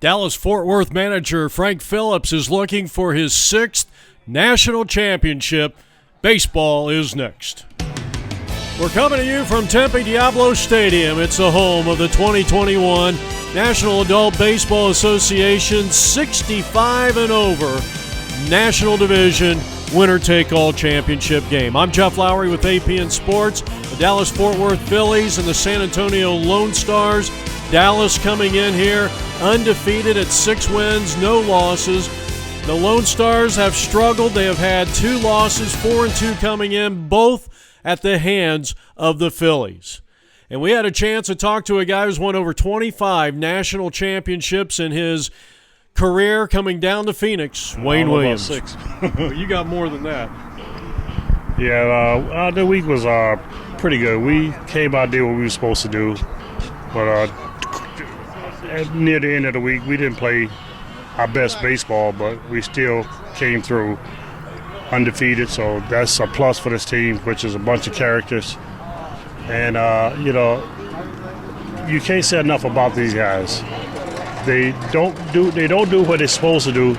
Dallas-Fort Worth manager Frank Phillips is looking for his 6th national championship. Baseball is next. We're coming to you from Tempe Diablo Stadium. It's the home of the 2021 National Adult Baseball Association 65 and over National Division winner-take-all championship game. I'm Jeff Lowry with APN Sports. The Dallas-Fort Worth Phillies and the San Antonio Lone Stars. Dallas coming in here undefeated at 6 wins, no losses. The Lone Stars have struggled. They have had 2 losses, 4-2 coming in, both at the hands of the Phillies. And we had a chance to talk to a guy who's won over 25 national championships in his career coming down to Phoenix, Wayne Williams. About 6. Well, you got more than that. Yeah, the week was pretty good. We came out there what we were supposed to do, but near the end of the week, we didn't play our best baseball, but we still came through undefeated, so that's a plus for this team, which is a bunch of characters. And, you can't say enough about these guys. They don't do what they're supposed to do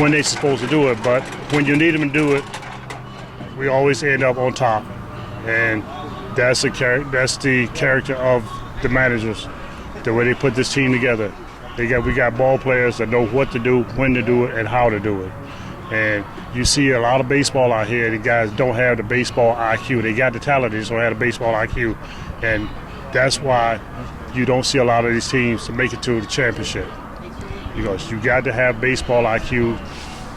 when they're supposed to do it, but when you need them to do it, we always end up on top. And that's the character of the managers, the way they put this team together. We got ball players that know what to do, when to do it, and how to do it. And you see a lot of baseball out here. The guys don't have the baseball IQ. They got the talent, they just don't have the baseball IQ. And that's why you don't see a lot of these teams to make it to the championship. Because you got to have baseball IQ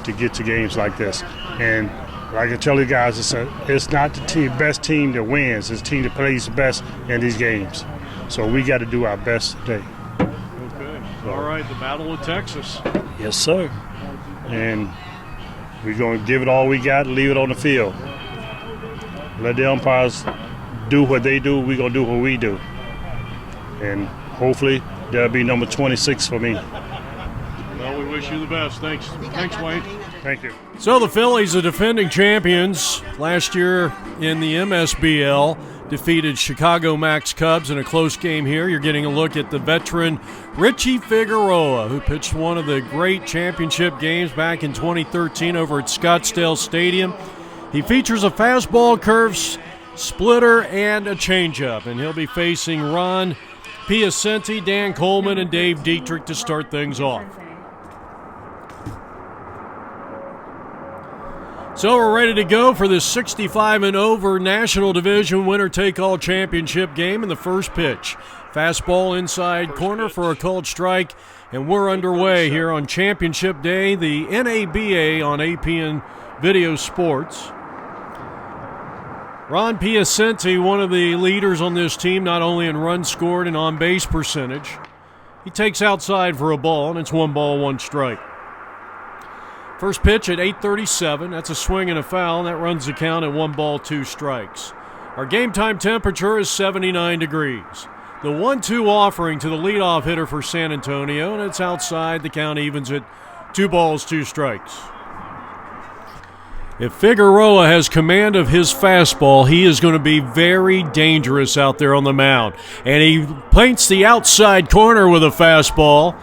to get to games like this. And like I tell you guys, it's not the best team that wins. It's the team that plays the best in these games. So we got to do our best today. Okay. All right, the Battle of Texas. Yes, sir. And we're going to give it all we got and leave it on the field. Let the umpires do what they do. We're going to do what we do. And hopefully that'll be number 26 for me. Well, we wish you the best. Thanks, Wayne. Thank you. So the Phillies, the defending champions, last year in the MSBL, defeated Chicago Max Cubs in a close game here. You're getting a look at the veteran Richie Figueroa, who pitched one of the great championship games back in 2013 over at Scottsdale Stadium. He features a fastball, curve, splitter, and a changeup, and he'll be facing Ron Piacenti, Dan Coleman, and Dave Dietrich to start things off. So we're ready to go for this 65 and over National Division winner-take-all championship game in the first pitch. Fastball inside corner for a called strike, and we're underway here on Championship Day, the NABA on APN Video Sports. Ron Piacenti, one of the leaders on this team, not only in runs scored and on-base percentage. He takes outside for a ball, and it's 1 ball, 1 strike. First pitch at 8:37. That's a swing and a foul. And that runs the count at 1 ball, 2 strikes. Our game time temperature is 79 degrees. The 1-2 offering to the leadoff hitter for San Antonio, and it's outside. The count evens at 2 balls, 2 strikes. If Figueroa has command of his fastball, he is going to be very dangerous out there on the mound. And he paints the outside corner with a fastball.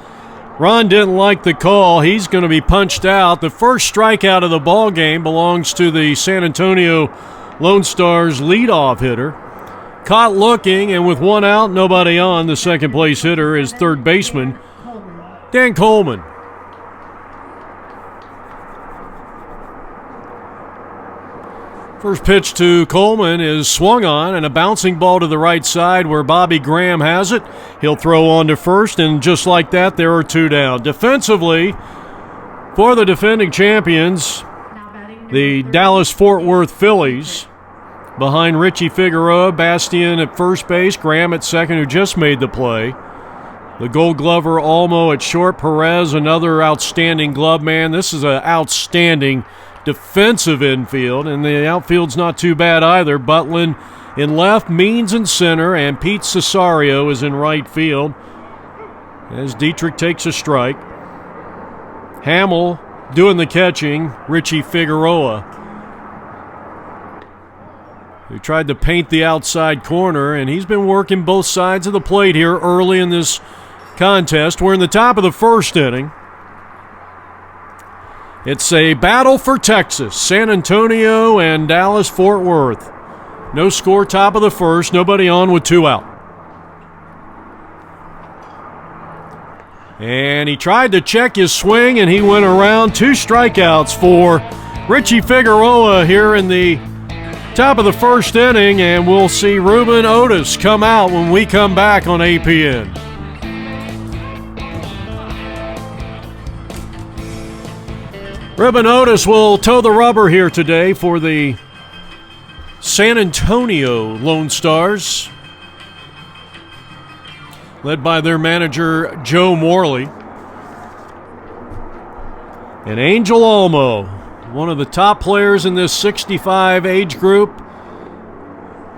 Ron didn't like the call. He's going to be punched out. The first strikeout of the ball game belongs to the San Antonio Lone Stars leadoff hitter. Caught looking, and with 1 out, nobody on, the second place hitter is third baseman Dan Coleman. First pitch to Coleman is swung on, and a bouncing ball to the right side where Bobby Graham has it. He'll throw on to first, and just like that, there are 2 down. Defensively, for the defending champions, the Dallas-Fort Worth Phillies, behind Richie Figueroa, Bastian at first base, Graham at second, who just made the play. The Gold Glover, Olmo at short, Perez, another outstanding glove man. This is an outstanding defensive infield, and the outfield's not too bad either. Butlin in left, Means in center, and Pete Cesario is in right field as Dietrich takes a strike. Hamill doing the catching, Richie Figueroa, who tried to paint the outside corner, and he's been working both sides of the plate here early in this contest. We're in the top of the first inning. It's a battle for Texas, San Antonio and Dallas-Fort Worth. No score, top of the first, nobody on with 2 out. And he tried to check his swing, and he went around. 2 strikeouts for Richie Figueroa here in the top of the first inning, and we'll see Ruben Otis come out when we come back on APN. Ruben Otis will toe the rubber here today for the San Antonio Lone Stars, led by their manager, Joe Morley. And Angel Olmo, one of the top players in this 65 age group.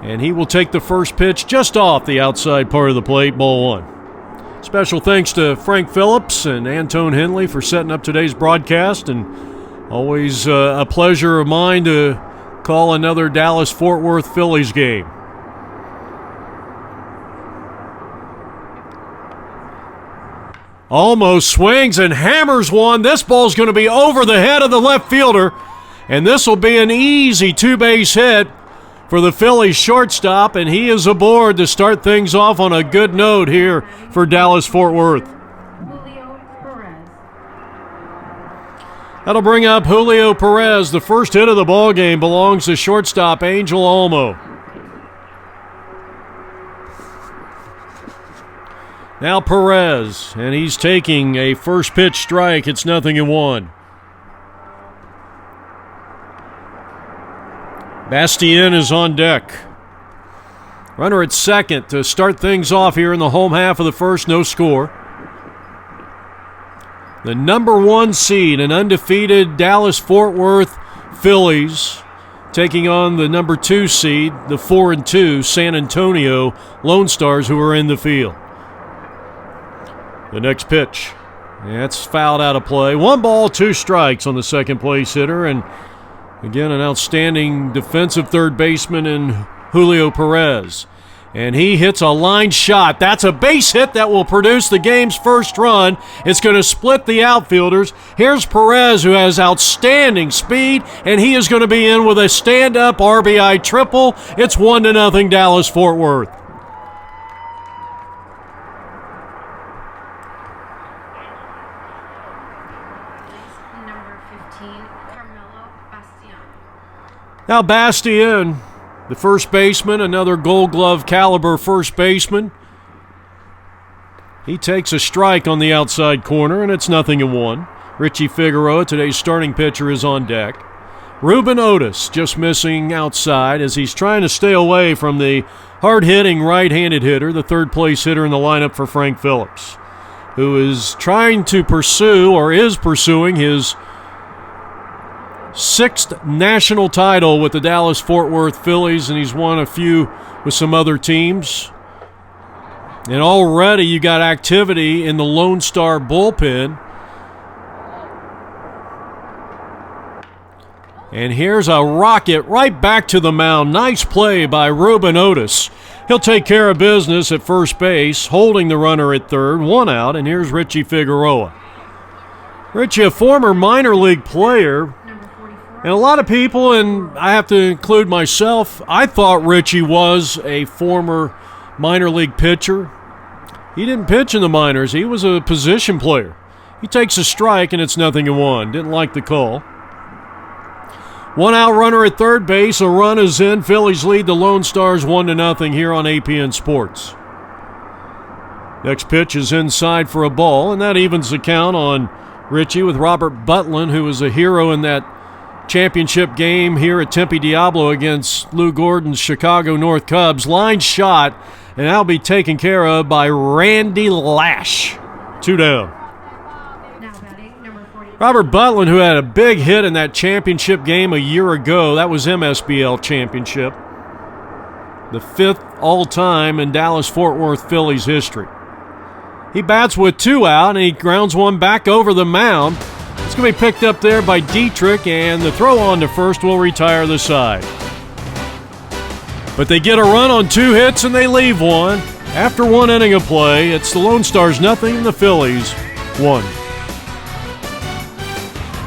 And he will take the first pitch just off the outside part of the plate, ball 1. Special thanks to Frank Phillips and Antone Henley for setting up today's broadcast. And always a pleasure of mine to call another Dallas-Fort Worth Phillies game. Almost swings and hammers one. This ball's going to be over the head of the left fielder, and this will be an easy 2-base hit for the Phillies shortstop, and he is aboard to start things off on a good note here for Dallas-Fort Worth. That'll bring up Julio Perez. The first hit of the ball game belongs to shortstop Angel Olmo. Now Perez, and he's taking a first pitch strike. It's 0-1. Bastien is on deck. Runner at second to start things off here in the home half of the first, no score. The number 1 seed, an undefeated Dallas-Fort Worth Phillies, taking on the number 2 seed, the 4-2 San Antonio Lone Stars, who are in the field. The next pitch, that's fouled out of play. 1 ball, 2 strikes on the second place hitter, and again, an outstanding defensive third baseman in Julio Perez. And he hits a line shot. That's a base hit that will produce the game's first run. It's going to split the outfielders. Here's Perez, who has outstanding speed, and he is going to be in with a stand-up RBI triple. It's 1-0 Dallas-Fort Worth. Now Bastien, the first baseman, another Gold Glove caliber first baseman. He takes a strike on the outside corner, and it's 0-1. Richie Figueroa, today's starting pitcher, is on deck. Ruben Otis just missing outside as he's trying to stay away from the hard-hitting right-handed hitter, the third-place hitter in the lineup for Frank Phillips, who is trying to pursue, or is pursuing, his 6th national title with the Dallas-Fort Worth Phillies, and he's won a few with some other teams. And already you got activity in the Lone Star bullpen. And here's a rocket right back to the mound. Nice play by Ruben Otis. He'll take care of business at first base, holding the runner at third. 1 out, and here's Richie Figueroa. Richie, a former minor league player. And a lot of people, and I have to include myself, I thought Richie was a former minor league pitcher. He didn't pitch in the minors. He was a position player. He takes a strike, and it's 0-1. Didn't like the call. 1 out runner at third base. A run is in. Phillies lead the Lone Stars 1-0 here on APN Sports. Next pitch is inside for a ball, and that evens the count on Richie with Robert Butlin, who was a hero in that championship game here at Tempe Diablo against Lou Gordon's Chicago North Cubs. Line shot, and that'll be taken care of by Randy Lash. 2 down. Robert Butlin, who had a big hit in that championship game a year ago. That was MSBL championship. The 5th all-time in Dallas-Fort Worth Phillies history. He bats with 2 out, and he grounds one back over the mound. It's going to be picked up there by Dietrich, and the throw on to first will retire the side. But they get a run on 2 hits, and they leave one. After 1 inning of play, it's the Lone Stars nothing, the Phillies 1.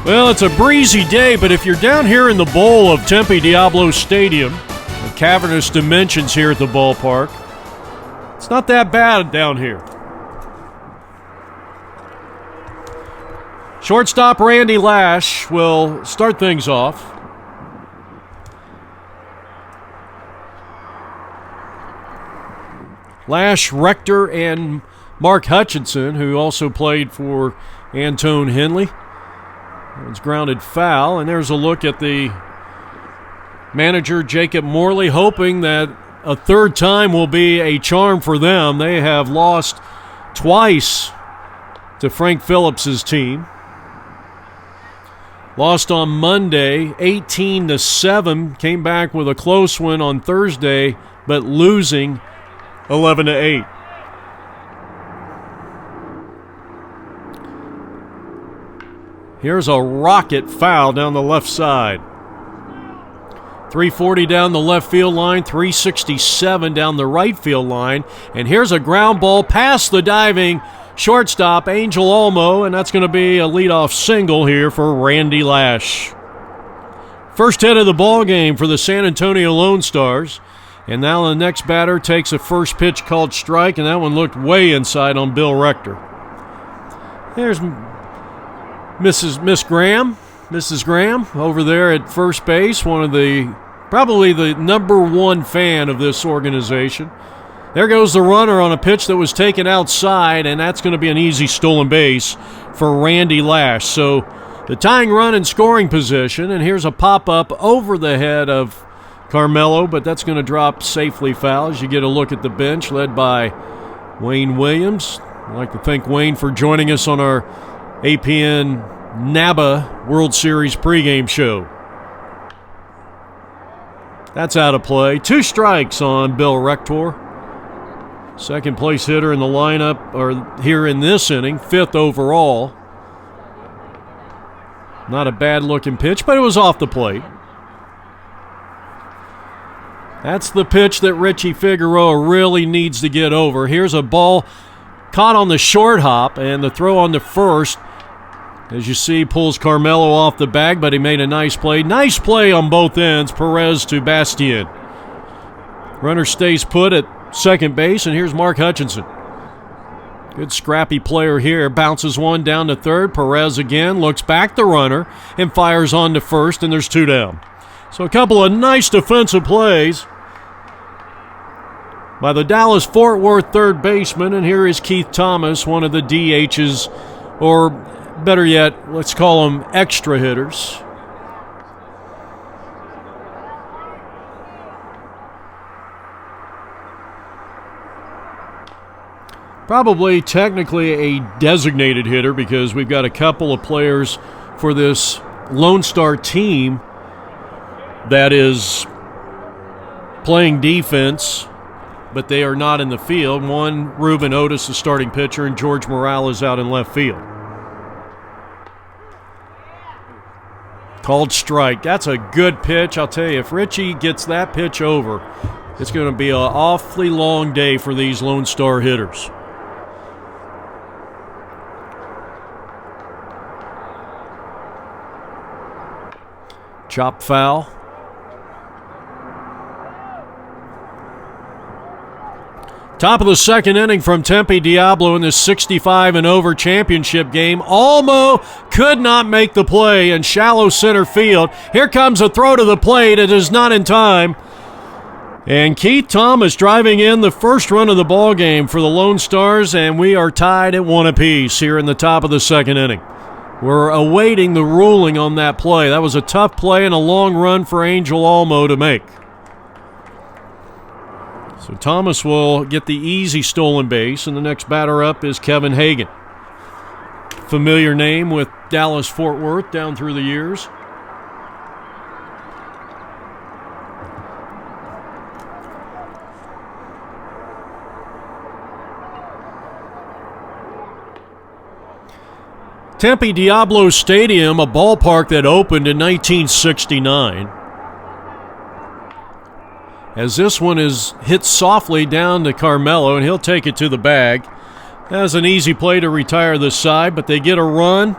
Well, it's a breezy day, but if you're down here in the bowl of Tempe Diablo Stadium, the cavernous dimensions here at the ballpark, it's not that bad down here. Shortstop Randy Lash will start things off. Lash, Rector, and Mark Hutchinson, who also played for Antone Henley. It's grounded foul, and there's a look at the manager, Jacob Morley, hoping that a third time will be a charm for them. They have lost twice to Frank Phillips' team. Lost on Monday, 18-7. Came back with a close one on Thursday, but losing 11-8. Here's a rocket foul down the left side. 340 down the left field line, 367 down the right field line. And here's a ground ball past the diving shortstop, Angel Olmo, and that's going to be a leadoff single here for Randy Lash. First hit of the ball game for the San Antonio Lone Stars. And now the next batter takes a first pitch called strike, and that one looked way inside on Bill Rector. There's Mrs. Graham over there at first base, probably the number one fan of this organization. There goes the runner on a pitch that was taken outside, and that's going to be an easy stolen base for Randy Lash. So the tying run in scoring position, and here's a pop-up over the head of Carmelo, but that's going to drop safely foul as you get a look at the bench led by Wayne Williams. I'd like to thank Wayne for joining us on our APN Naba World Series pregame show. That's out of play. 2 strikes on Bill Rector. Second place hitter in the lineup, or here in this inning, 5th overall. Not a bad looking pitch, but it was off the plate. That's the pitch that Richie Figueroa really needs to get over. Here's a ball caught on the short hop, and the throw on the first, as you see, pulls Carmelo off the bag, but he made a nice play. Nice play on both ends, Perez to Bastien. Runner stays put at second base, and here's Mark Hutchinson. Good scrappy player here. Bounces one down to third. Perez again looks back the runner and fires on to first, and there's 2 down. So a couple of nice defensive plays by the Dallas-Fort Worth third baseman, and here is Keith Thomas, one of the DHs, or better yet, let's call them extra hitters. Probably technically a designated hitter because we've got a couple of players for this Lone Star team that is playing defense, but they are not in the field. One, Ruben Otis, the starting pitcher, and George Morales out in left field. Called strike. That's a good pitch. I'll tell you, if Richie gets that pitch over, it's going to be an awfully long day for these Lone Star hitters. Chop foul. Top of the second inning from Tempe Diablo in this 65 and over championship game. Olmo could not make the play in shallow center field. Here comes a throw to the plate. It is not in time. And Keith Thomas driving in the first run of the ball game for the Lone Stars, and we are tied at 1 apiece here in the top of the second inning. We're awaiting the ruling on that play. That was a tough play and a long run for Angel Olmo to make. So Thomas will get the easy stolen base, and the next batter up is Kevin Hagen. Familiar name with Dallas-Fort Worth down through the years. Tempe Diablo Stadium, a ballpark that opened in 1969. as this one is hit softly down to Carmelo, and he'll take it to the bag. That's an easy play to retire this side, but they get a run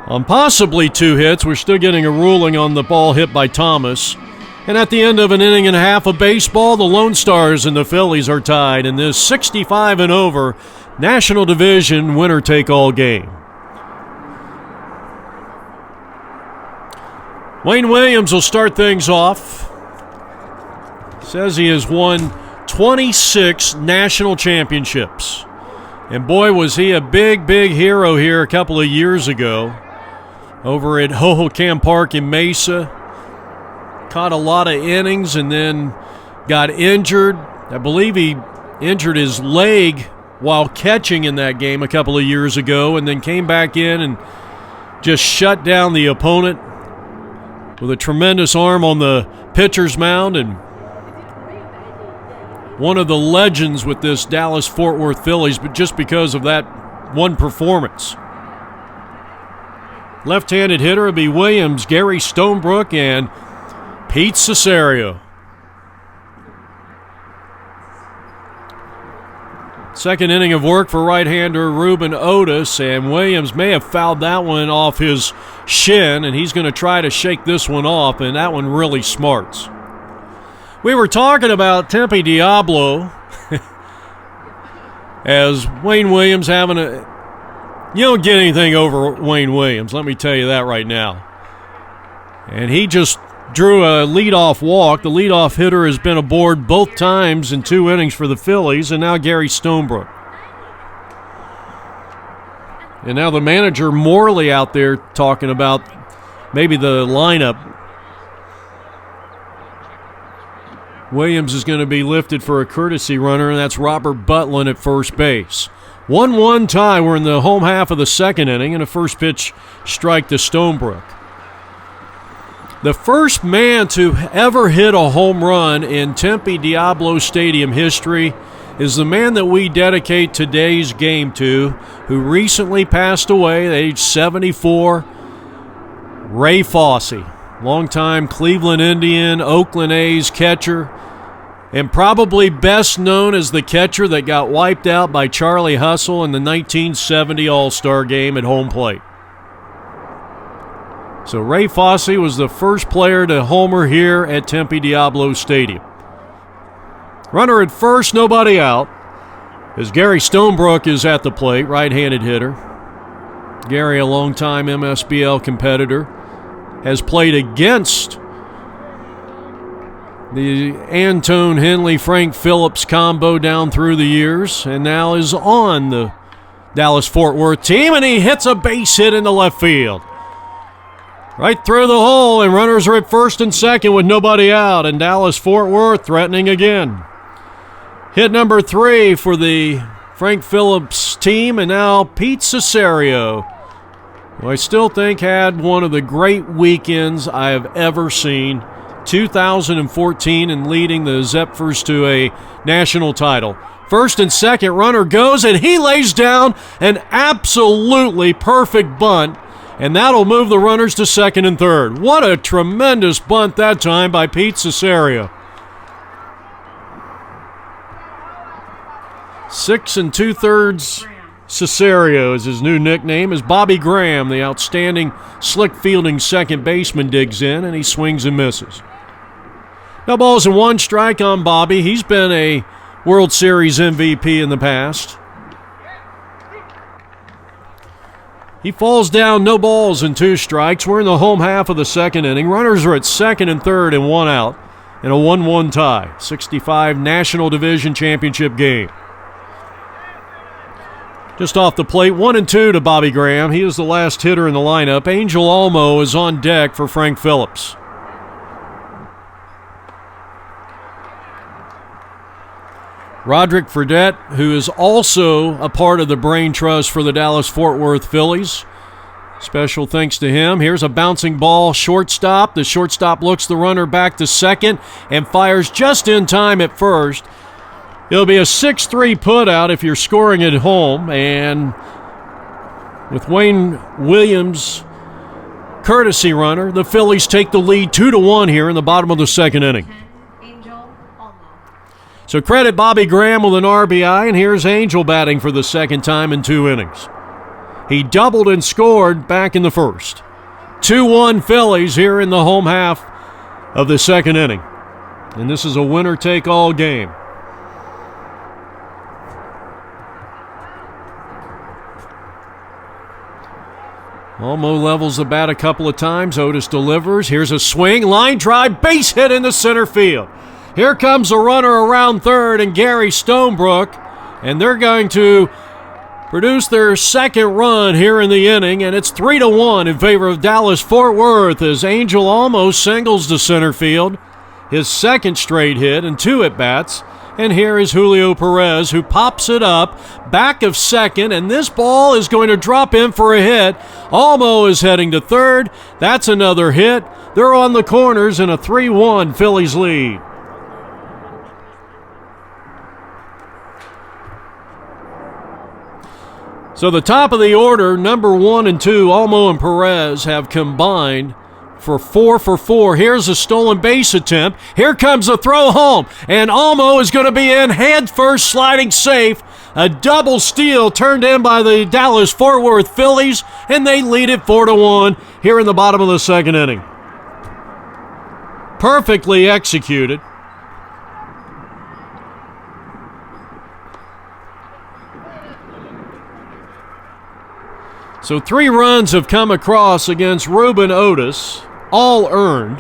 on possibly 2 hits. We're still getting a ruling on the ball hit by Thomas. And at the end of an inning and a half of baseball, the Lone Stars and the Phillies are tied in this 65 and over National Division winner-take-all game. Wayne Williams will start things off. Says he has won 26 national championships. And boy, was he a big, big hero here a couple of years ago over at Hohokam Park in Mesa. Caught a lot of innings and then got injured. I believe he injured his leg while catching in that game a couple of years ago, and then came back in and just shut down the opponent with a tremendous arm on the pitcher's mound, and one of the legends with this Dallas-Fort Worth Phillies, but just because of that one performance. Left-handed hitter will be Williams, Gary Stonebrook, and Pete Cesario. Second inning of work for right-hander Ruben Otis, and Williams may have fouled that one off his shin, and he's going to try to shake this one off, and that one really smarts. We were talking about Tempe Diablo as Wayne Williams having a... You don't get anything over Wayne Williams, let me tell you that right now. And he just drew a leadoff walk. The leadoff hitter has been aboard both times in 2 innings for the Phillies, and now Gary Stonebrook. And now the manager Morley out there talking about maybe the lineup. Williams is going to be lifted for a courtesy runner, and that's Robert Butlin at first base. 1-1 tie. We're in the home half of the second inning, and a first pitch strike to Stonebrook. The first man to ever hit a home run in Tempe Diablo Stadium history is the man that we dedicate today's game to, who recently passed away at age 74, Ray Fossey. Longtime Cleveland Indian, Oakland A's catcher, and probably best known as the catcher that got wiped out by Charlie Hustle in the 1970 All-Star Game at home plate. So Ray Fossey was the first player to homer here at Tempe Diablo Stadium. Runner at first, nobody out, as Gary Stonebrook is at the plate, right-handed hitter. Gary, a longtime MSBL competitor, has played against the Antone Henley-Frank Phillips combo down through the years, and now is on the Dallas-Fort Worth team, and he hits a base hit into left field. Right through the hole, and runners are at first and second with nobody out, and Dallas-Fort Worth threatening again. Hit number 3 for the Frank Phillips team, and now Pete Cesario, who I still think had one of the great weekends I have ever seen. 2014 and leading the Zephyrs to a national title. First and second, runner goes, and he lays down an absolutely perfect bunt, and that'll move the runners to second and third. What a tremendous bunt that time by Pete Cesario. 6 2/3 Cesario is his new nickname, as Bobby Graham, the outstanding slick fielding second baseman, digs in, and he swings and misses. No balls and 1 strike on Bobby. He's been a World Series MVP in the past. He falls down, no balls and 2 strikes. We're in the home half of the second inning. Runners are at second and third and 1 out in a 1-1 tie. 65 National Division Championship game. Just off the plate, 1-2 to Bobby Graham. He is the last hitter in the lineup. Angel Almo is on deck for Frank Phillips. Roderick Fredette, who is also a part of the brain trust for the Dallas-Fort Worth Phillies. Special thanks to him. Here's a bouncing ball, shortstop. The shortstop looks the runner back to second and fires just in time at first. It'll be a 6-3 putout if you're scoring at home, and with Wayne Williams, courtesy runner, the Phillies take the lead 2-1 here in the bottom of the second inning. So credit Bobby Graham with an RBI, and here's Angel batting for the second time in 2 innings. He doubled and scored back in the first. 2-1 Phillies here in the home half of the second inning. And this is a winner-take-all game. Almo levels the bat a couple of times. Otis delivers. Here's a swing. Line drive. Base hit in the center field. Here comes a runner around third and Gary Stonebrook. And they're going to produce their second run here in the inning. And it's 3-1 in favor of Dallas-Fort Worth as Angel almost singles to center field. His second straight hit and 2 at-bats. And here is Julio Perez, who pops it up, back of second, and this ball is going to drop in for a hit. Almo is heading to third. That's another hit. They're on the corners in a 3-1 Phillies lead. So the top of the order, number 1 and 2, Almo and Perez, have combined for 4 for 4. Here's a stolen base attempt. Here comes a throw home, and Almo is going to be in head first, sliding safe. A double steal turned in by the Dallas-Fort Worth Phillies, and they lead it 4-1 here in the bottom of the second inning. Perfectly executed. So 3 runs have come across against Ruben Otis, all earned.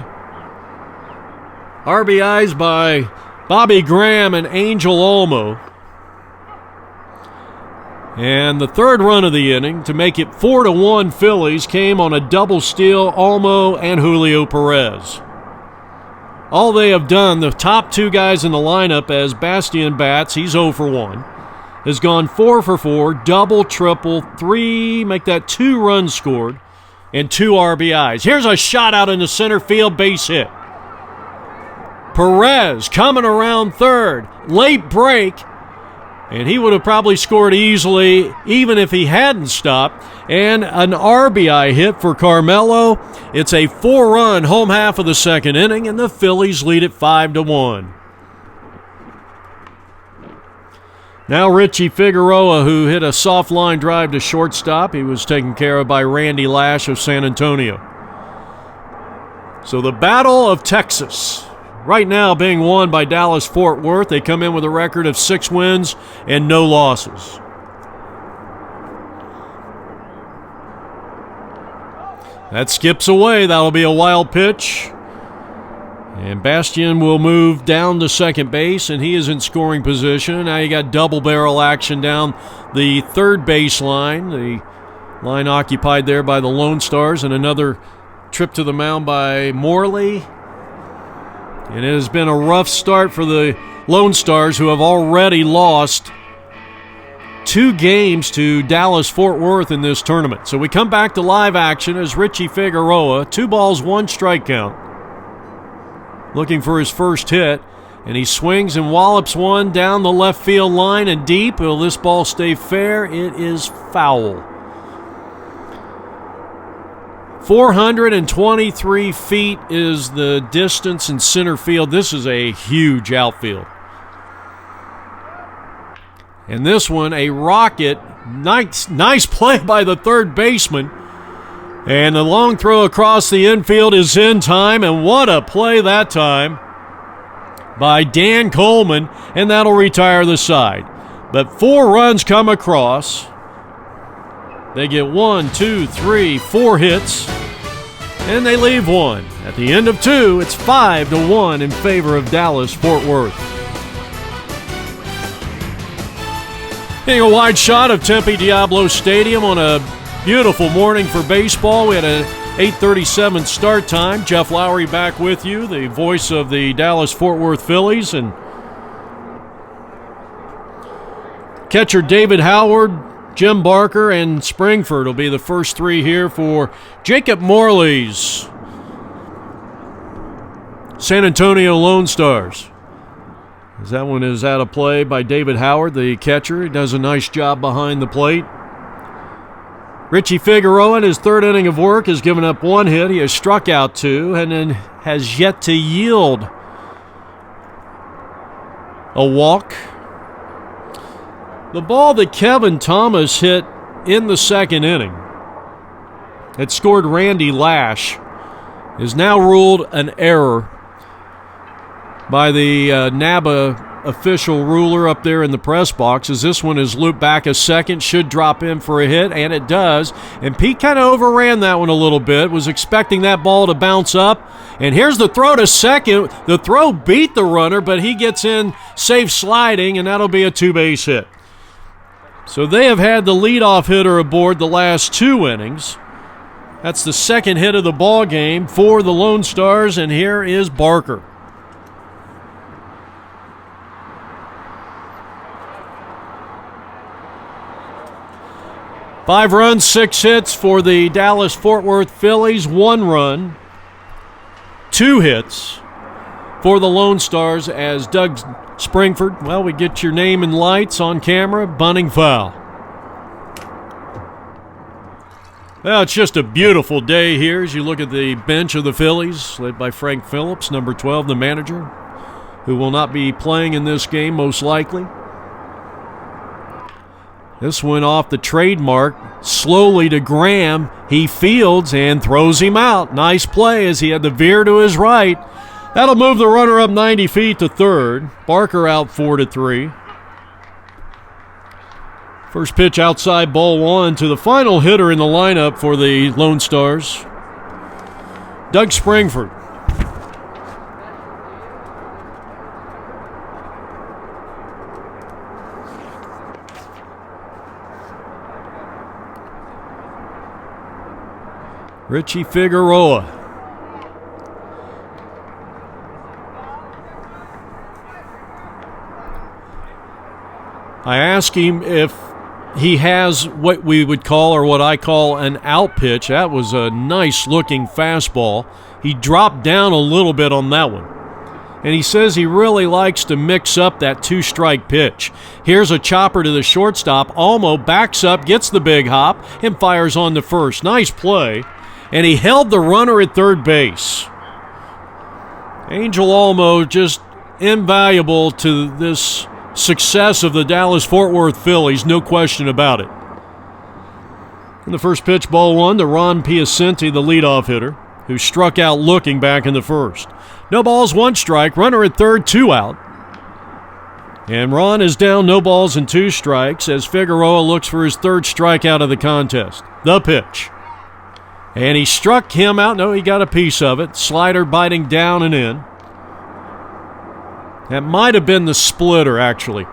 RBIs by Bobby Graham and Angel Almo. And the third run of the inning to make it 4-1 Phillies came on a double steal, Almo and Julio Perez. All they have done, the top 2 guys in the lineup as Bastian bats, he's 0 for 1. Has gone 4 for 4, double, triple, 3, make that 2 runs scored, and 2 RBIs. Here's a shot out in the center field, base hit. Perez coming around third, late break, and he would have probably scored easily even if he hadn't stopped. And an RBI hit for Carmelo. It's a 4-run home half of the second inning, and the Phillies lead it 5-1. Now Richie Figueroa, who hit a soft line drive to shortstop. He was taken care of by Randy Lash of San Antonio. So the Battle of Texas, right now being won by Dallas-Fort Worth. They come in with a record of 6 wins and no losses. That skips away. That'll be a wild pitch. And Bastian will move down to second base, and he is in scoring position. Now you got double barrel action down the third base line. The line occupied there by the Lone Stars, and another trip to the mound by Morley. And it has been a rough start for the Lone Stars, who have already lost 2 games to Dallas-Fort Worth in this tournament. So we come back to live action as Richie Figueroa, 2 balls, 1 strike count, looking for his first hit, and he swings and wallops one down the left field line and deep. Will this ball stay fair? It is foul. 423 feet is the distance in center field. This is a huge outfield. And this one, a rocket. Nice play by the third baseman. And the long throw across the infield is in time, and what a play that time by Dan Coleman, and that'll retire the side. But 4 runs come across. They get 1, 2, 3, 4 hits, and they leave 1. At the end of 2, it's 5-1 in favor of Dallas-Fort Worth. Getting a wide shot of Tempe Diablo Stadium on a beautiful morning for baseball. We had an 8:37 start time. Jeff Lowry back with you, the voice of the Dallas-Fort Worth Phillies. And catcher David Howard, Jim Barker, and Springford will be the first 3 here for Jacob Morley's San Antonio Lone Stars. As that one is out of play by David Howard, the catcher. He does a nice job behind the plate. Richie Figueroa in his 3rd inning of work has given up 1 hit. He has struck out 2 and then has yet to yield a walk. The ball that Kevin Thomas hit in the second inning that scored Randy Lash is now ruled an error by the Naba official ruler up there in the press box, as this one is looped back a second, should drop in for a hit, and it does. And Pete kind of overran that one a little bit, was expecting that ball to bounce up. And here's the throw to second. The throw beat the runner, but he gets in safe sliding, and that'll be a two-base hit. So they have had the leadoff hitter aboard the last 2 innings. That's the second hit of the ball game for the Lone Stars, and here is Barker. Five runs, 6 hits for the Dallas-Fort Worth Phillies. 1 run, 2 hits for the Lone Stars as Doug Springford, well, we get your name and lights on camera, bunting foul. Well, it's just a beautiful day here as you look at the bench of the Phillies, led by Frank Phillips, number 12, the manager, who will not be playing in this game most likely. This went off the trademark, slowly to Graham. He fields and throws him out. Nice play as he had the veer to his right. That'll move the runner up 90 feet to third. Barker out 4-3. First pitch outside, ball 1 to the final hitter in the lineup for the Lone Stars, Doug Springford. Richie Figueroa. I asked him if he has what we would call, or what I call, an out pitch. That was a nice-looking fastball. He dropped down a little bit on that one. And he says he really likes to mix up that 2-strike pitch. Here's a chopper to the shortstop. Almo backs up, gets the big hop, and fires on the first. Nice play. And he held the runner at third base. Angel Almo just invaluable to this success of the Dallas-Fort Worth Phillies, no question about it. In the first pitch, ball 1 to Ron Piacenti, the leadoff hitter, who struck out looking back in the first. No balls, 1 strike, runner at third, 2 out. And Ron is down, no balls and 2 strikes, as Figueroa looks for his 3rd strikeout of the contest. The pitch. And he struck him out. No, he got a piece of it. Slider biting down and in. That might have been the splitter, actually.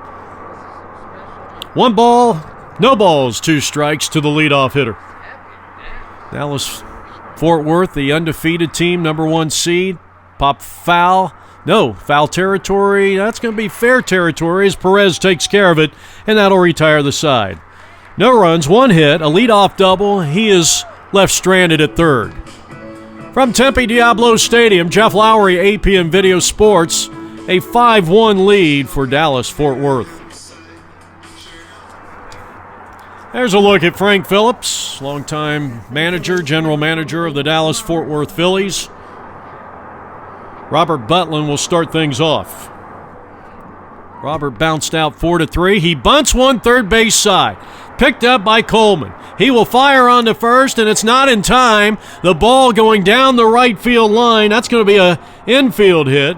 1 ball, no balls, 2 strikes to the leadoff hitter. Dallas-Fort Worth, the undefeated team, number 1 seed. Pop foul. No, foul territory. That's going to be fair territory as Perez takes care of it, and that'll retire the side. No runs, 1 hit, a leadoff double. He is left stranded at third. From Tempe Diablo Stadium, Jeff Lowry, APM Video Sports, a 5-1 lead for Dallas-Fort Worth. There's a look at Frank Phillips, longtime manager, general manager of the Dallas-Fort Worth Phillies. Robert Butlin will start things off. Robert bounced out 4-3. He bunts one third base side. Picked up by Coleman. He will fire on to first, and it's not in time. The ball going down the right field line. That's going to be an infield hit.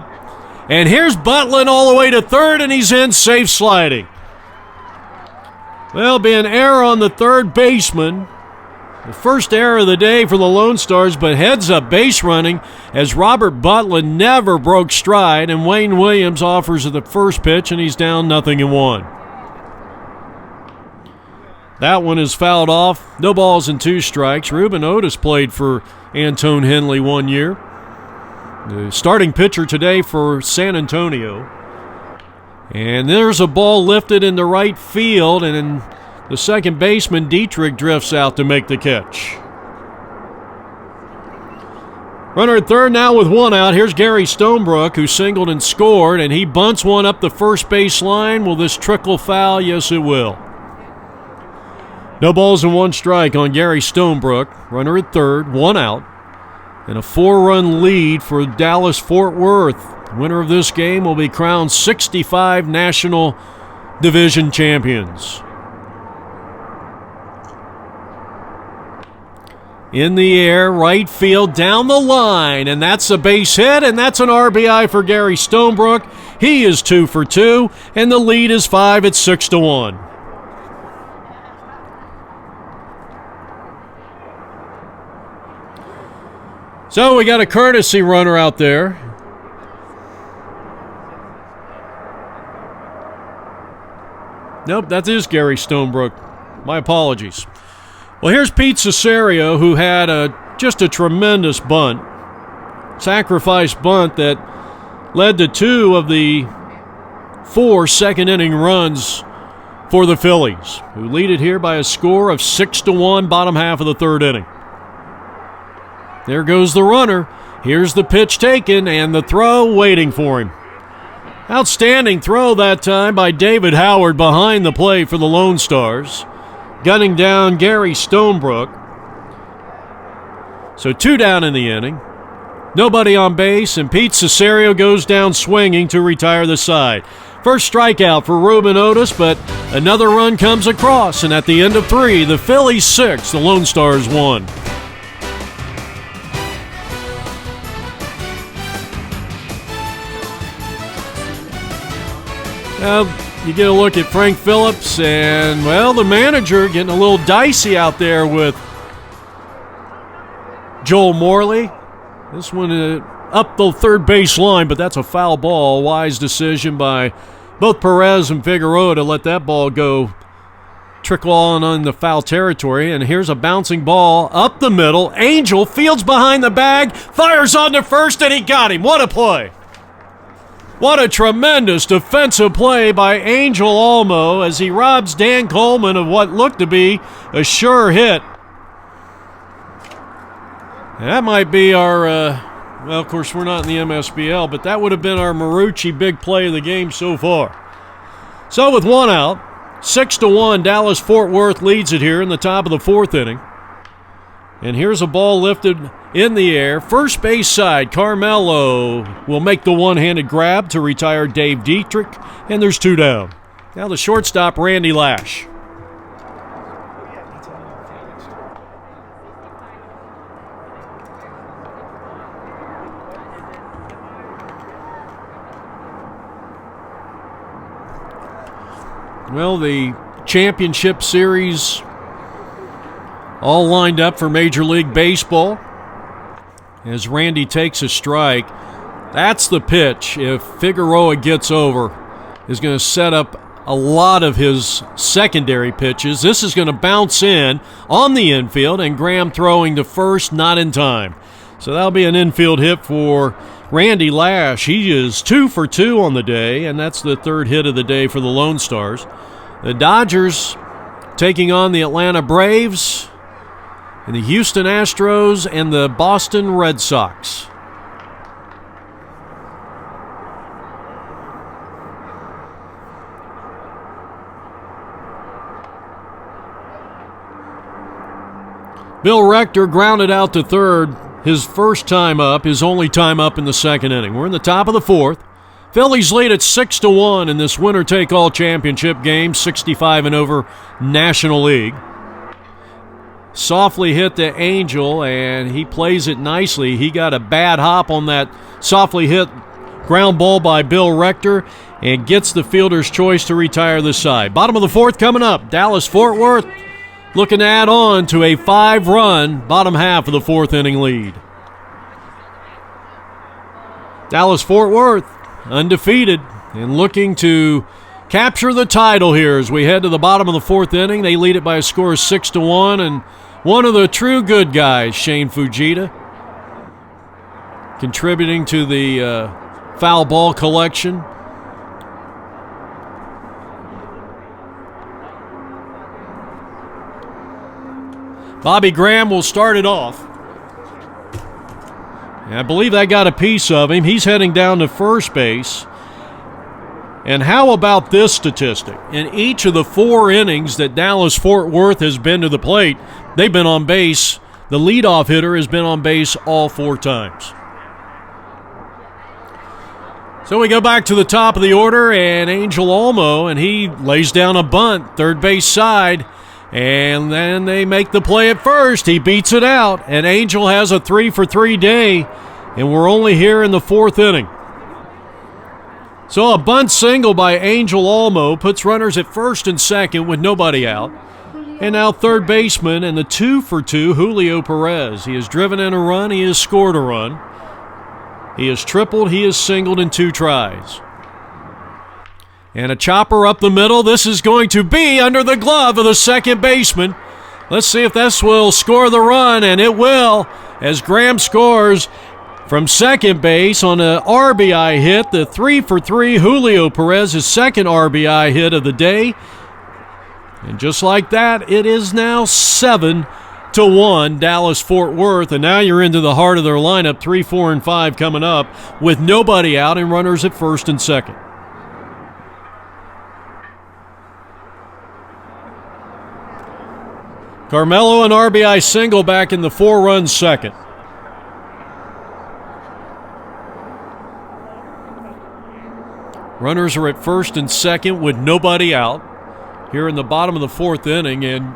And here's Butlin all the way to third, and he's in, safe sliding. There'll be an error on the third baseman. The first error of the day for the Lone Stars, but heads up base running as Robert Butlin never broke stride, and Wayne Williams offers the first pitch, and he's down 0-1. That one is fouled off. No balls and 2 strikes. Ruben Otis played for Antone Henley 1 year. The starting pitcher today for San Antonio. And there's a ball lifted into right field, and the second baseman, Dietrich, drifts out to make the catch. Runner at third now with 1 out. Here's Gary Stonebrook, who singled and scored, and he bunts one up the first base line. Will this trickle foul? Yes, it will. No balls and 1 strike on Gary Stonebrook. Runner at third, 1 out. And a 4-run lead for Dallas-Fort Worth Winner of this game will be crowned 65 National Division champions. In the air, right field, down the line, and that's a base hit, and that's an RBI for Gary Stonebrook. He is 2 for 2, and the lead is 5 at 6-1. So we got a courtesy runner out there. Nope, that is Gary Stonebrook. My apologies. Well, here's Pete Cesario, who had just a tremendous bunt, sacrifice bunt that led to 2 of the 4 second-inning runs for the Phillies, who lead it here by a score of 6-1, bottom half of the 3rd inning. There goes the runner. Here's the pitch taken and the throw waiting for him. Outstanding throw that time by David Howard behind the plate for the Lone Stars, gunning down Gary Stonebrook. So 2 down in the inning. Nobody on base, and Pete Cesario goes down swinging to retire the side. First strikeout for Ruben Otis, but another run comes across, and at the end of 3, the Phillies 6, the Lone Stars 1. You get a look at Frank Phillips, and, well, the manager getting a little dicey out there with Joel Morley. This one up the third base line, but that's a foul ball. Wise decision by both Perez and Figueroa to let that ball go trickle on the foul territory. And here's a bouncing ball up the middle. Angel fields behind the bag, fires on to first, and he got him. What a play. What a tremendous defensive play by Angel Almo as he robs Dan Coleman of what looked to be a sure hit. That might be our, well, of course, we're not in the MSBL, but that would have been our Marucci big play of the game so far. So with 1 out, 6-1, Dallas-Fort Worth leads it here in the top of the 4th inning. And here's a ball lifted in the air. First base side, Carmelo will make the one-handed grab to retire Dave Dietrich, and there's 2 down. Now the shortstop, Randy Lash. Well, the championship series all lined up for Major League Baseball. As Randy takes a strike, that's the pitch, if Figueroa gets over, is going to set up a lot of his secondary pitches. This is going to bounce in on the infield, and Graham throwing to first, not in time. So that'll be an infield hit for Randy Lash. He is 2 for 2 on the day, and that's the 3rd hit of the day for the Lone Stars. The Dodgers taking on the Atlanta Braves, and the Houston Astros and the Boston Red Sox. Bill Rector grounded out to third, his first time up, his only time up in the 2nd inning. We're in the top of the 4th. Phillies lead at 6-1 in this winner-take-all championship game, 65 and over National League. Softly hit to Angel, and he plays it nicely. He got a bad hop on that softly hit ground ball by Bill Rector and gets the fielder's choice to retire the side. Bottom of the 4th coming up. Dallas-Fort Worth looking to add on to a 5-run bottom half of the 4th inning lead. Dallas-Fort Worth undefeated and looking to capture the title here as we head to the bottom of the 4th inning. They lead it by a score of 6-1, and one of the true good guys, Shane Fujita, contributing to the foul ball collection. Bobby Graham will start it off. And I believe that got a piece of him. He's heading down to first base. And how about this statistic? In each of the 4 innings that Dallas-Fort Worth has been to the plate, they've been on base. The leadoff hitter has been on base all 4 times. So we go back to the top of the order, and Angel Olmo, and he lays down a bunt, third base side, and then they make the play at first. He beats it out, and Angel has a 3-for-3 day, and we're only here in the fourth inning. So a bunt single by Angel Olmo puts runners at first and second with nobody out. And now third baseman and the 2-for-2, Julio Perez. He has driven in a run, he has scored a run. He has tripled, he has singled in 2 tries. And a chopper up the middle. This is going to be under the glove of the second baseman. Let's see if this will score the run, and it will, as Graham scores from second base on an RBI hit. The 3-for-3 Julio Perez, his second RBI hit of the day. And just like that, it is now 7-1 Dallas-Fort Worth. And now you're into the heart of their lineup, 3, 4, and 5 coming up with nobody out and runners at first and second. Carmelo, an RBI single back in the 4-run second. Runners are at first and second with nobody out here in the bottom of the fourth inning, and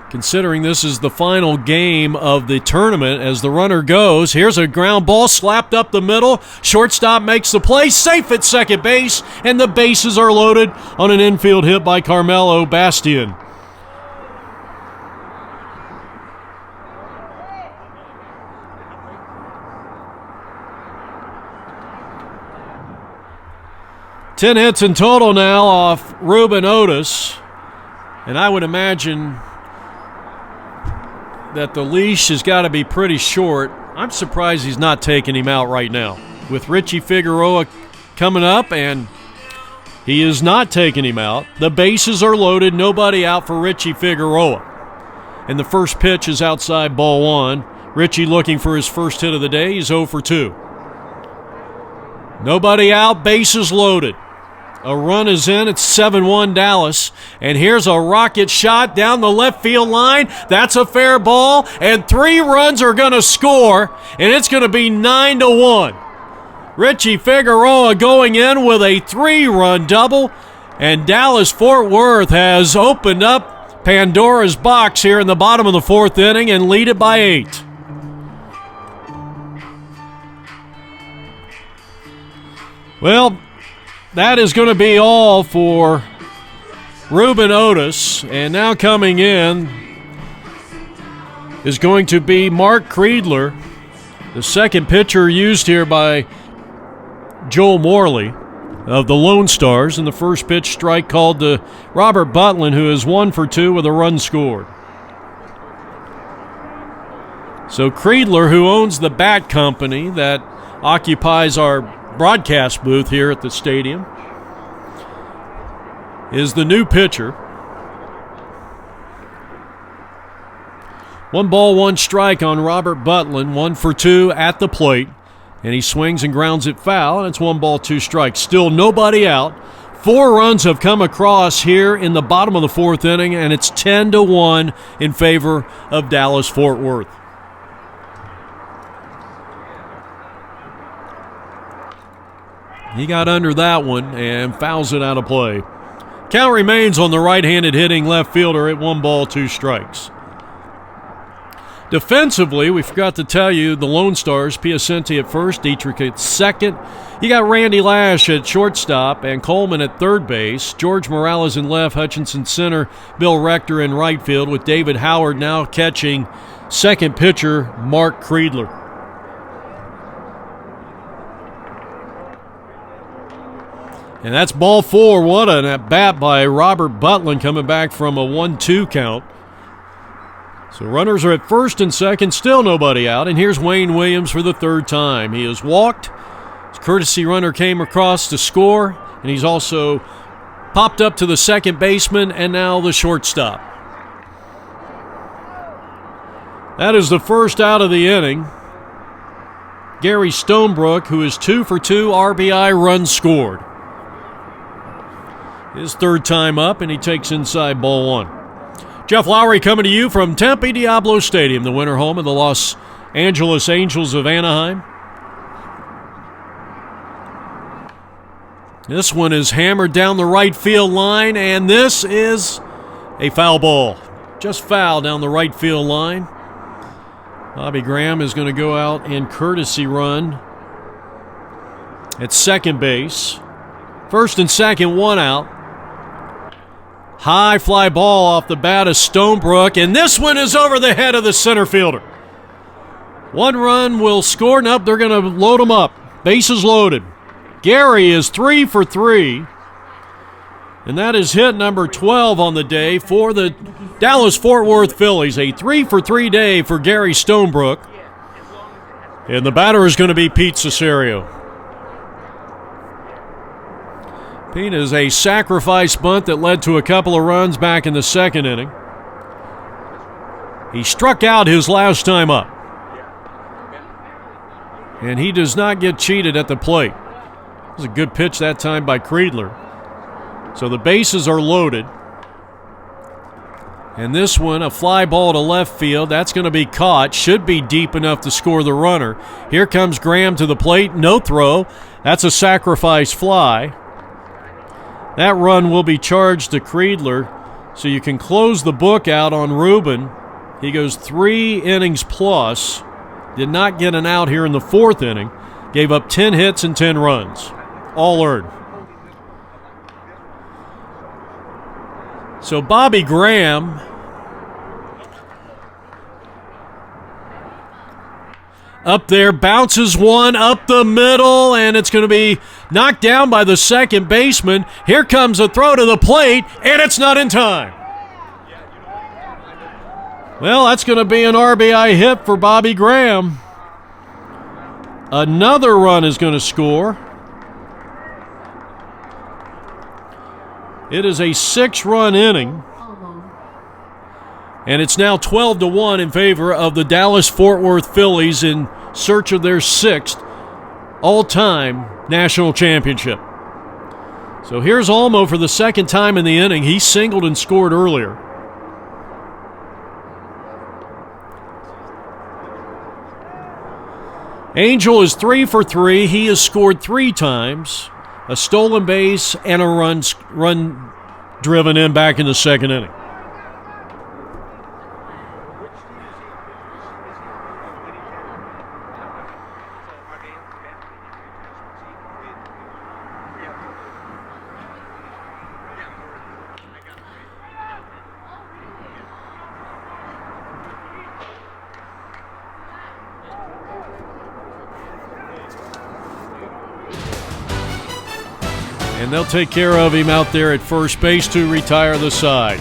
considering this is the final game of the tournament as the runner goes, here's a ground ball slapped up the middle. Shortstop makes the play, safe at second base, and the bases are loaded on an infield hit by Carmelo Bastian. Ten hits in total now off Ruben Otis, and I would imagine that the leash has got to be pretty short. I'm surprised he's not taking him out right now. With Richie Figueroa coming up, and he is not taking him out. The bases are loaded, nobody out for Richie Figueroa. And the first pitch is outside ball 1. Richie looking for his first hit of the day. He's 0 for 2. Nobody out, bases loaded. A run is in. It's 7-1 Dallas. And here's a rocket shot down the left field line. That's a fair ball. And 3 runs are going to score. And it's going to be 9-1. Richie Figueroa going in with a 3-run double. And Dallas-Fort Worth has opened up Pandora's box here in the bottom of the fourth inning and lead it by 8. Well, that is going to be all for Ruben Otis. And now coming in is going to be Mark Kriedler, the second pitcher used here by Joel Morley of the Lone Stars. And the first pitch strike called to Robert Butlin, who is 1 for 2 with a run scored. So Kriedler, who owns the bat company that occupies our broadcast booth here at the stadium, is the new pitcher. 1 ball, 1 strike on Robert Butlin, 1 for 2 at the plate, and he swings and grounds it foul, and it's 1 ball, 2 strikes. Still nobody out. 4 runs have come across here in the bottom of the fourth inning, and it's 10-1 in favor of Dallas-Fort Worth. He got under that one and fouls it out of play. Count remains on the right-handed hitting left fielder at 1 ball, 2 strikes. Defensively, we forgot to tell you, the Lone Stars, Piacenti at first, Dietrich at second. You got Randy Lash at shortstop and Coleman at third base. George Morales in left, Hutchinson center, Bill Rector in right field, with David Howard now catching second pitcher Mark Kriedler. And that's ball 4. What an at-bat by Robert Butlin coming back from a 1-2 count. So runners are at first and second, still nobody out. And here's Wayne Williams for the third time. He has walked. His courtesy runner came across to score. And he's also popped up to the second baseman and now the shortstop. That is the first out of the inning. Gary Stonebrook, who is 2 for 2 RBI runs scored. His third time up, and he takes inside ball 1. Jeff Lowry coming to you from Tempe Diablo Stadium, the winter home of the Los Angeles Angels of Anaheim. This one is hammered down the right field line, and this is a foul ball. Just foul down the right field line. Bobby Graham is going to go out and courtesy run at second base. First and second, one out. High fly ball off the bat of Stonebrook, and this one is over the head of the center fielder. One run will score. Nope, they're going to load them up. Bases loaded. Gary is 3 for 3, and that is hit number 12 on the day for the Dallas-Fort Worth Phillies. A 3 for 3 day for Gary Stonebrook, and the batter is going to be Pete Cesario. Pete is a sacrifice bunt that led to a couple of runs back in the second inning. He struck out his last time up, and he does not get cheated at the plate. It was a good pitch that time by Kriedler. So the bases are loaded. And this one, a fly ball to left field. That's going to be caught. Should be deep enough to score the runner. Here comes Graham to the plate. No throw. That's a sacrifice fly. That run will be charged to Kriedler. So you can close the book out on Ruben. He goes 3 innings plus. Did not get an out here in the fourth inning. Gave up 10 hits and 10 runs. All earned. So Bobby Graham up there, bounces one up the middle, and it's going to be knocked down by the second baseman. Here comes a throw to the plate, and it's not in time. Well, that's going to be an RBI hit for Bobby Graham. Another run is going to score. It is a 6-run inning, and it's now 12-1 in favor of the Dallas-Fort Worth Phillies in search of their 6th all-time national championship. So here's Olmo for the second time in the inning. He singled and scored earlier. Angel is 3 for 3. He has scored 3 times. A stolen base and a run driven in back in the second inning. And they'll take care of him out there at first base to retire the side.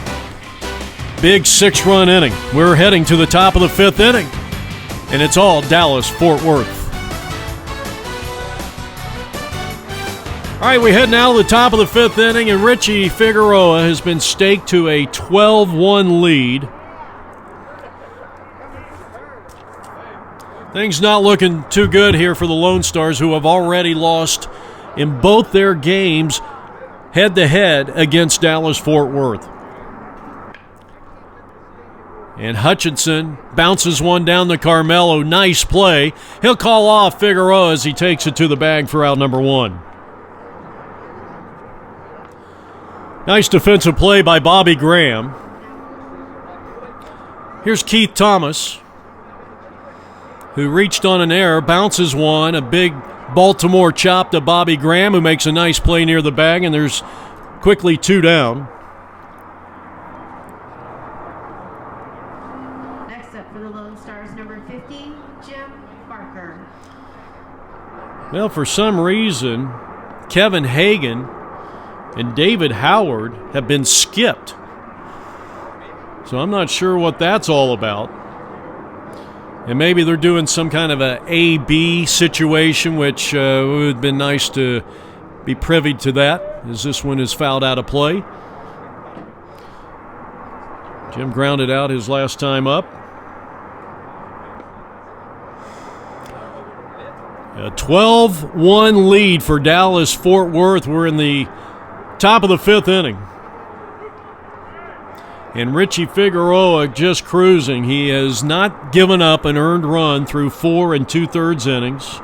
Big 6-run inning. We're heading to the top of the 5th inning, and it's all Dallas-Fort Worth. All right, we head now to the top of the 5th inning, and Richie Figueroa has been staked to a 12-1 lead. Things not looking too good here for the Lone Stars, who have already lost in both their games head-to-head against Dallas-Fort Worth. And Hutchinson bounces one down to Carmelo. Nice play. He'll call off Figueroa as he takes it to the bag for out number 1. Nice defensive play by Bobby Graham. Here's Keith Thomas, who reached on an error, bounces one, a big Baltimore chop to Bobby Graham, who makes a nice play near the bag, and there's quickly 2 down. Next up for the Lone Stars, number 50, Jim Barker. Well, for some reason, Kevin Hagen and David Howard have been skipped. So I'm not sure what that's all about. And maybe they're doing some kind of a A-B situation, which would have been nice to be privy to that, as this one is fouled out of play. Jim grounded out his last time up. A 12-1 lead for Dallas-Fort Worth. We're in the top of the 5th inning. And Richie Figueroa just cruising. He has not given up an earned run through 4 2/3 innings.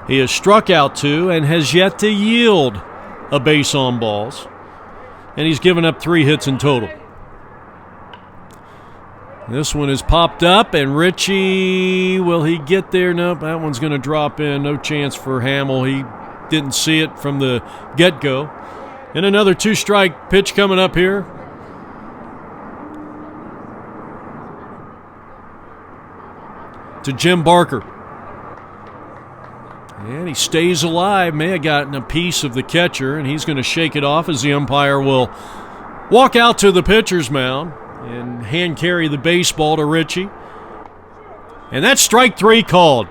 He has struck out 2 and has yet to yield a base on balls. And he's given up 3 hits in total. This one is popped up, and Richie, will he get there? Nope, that one's going to drop in. No chance for Hamill. He didn't see it from the get-go. And another 2-strike pitch coming up here. To Jim Barker. And he stays alive. May have gotten a piece of the catcher, and he's going to shake it off as the umpire will walk out to the pitcher's mound and hand carry the baseball to Richie. And that's strike 3 called.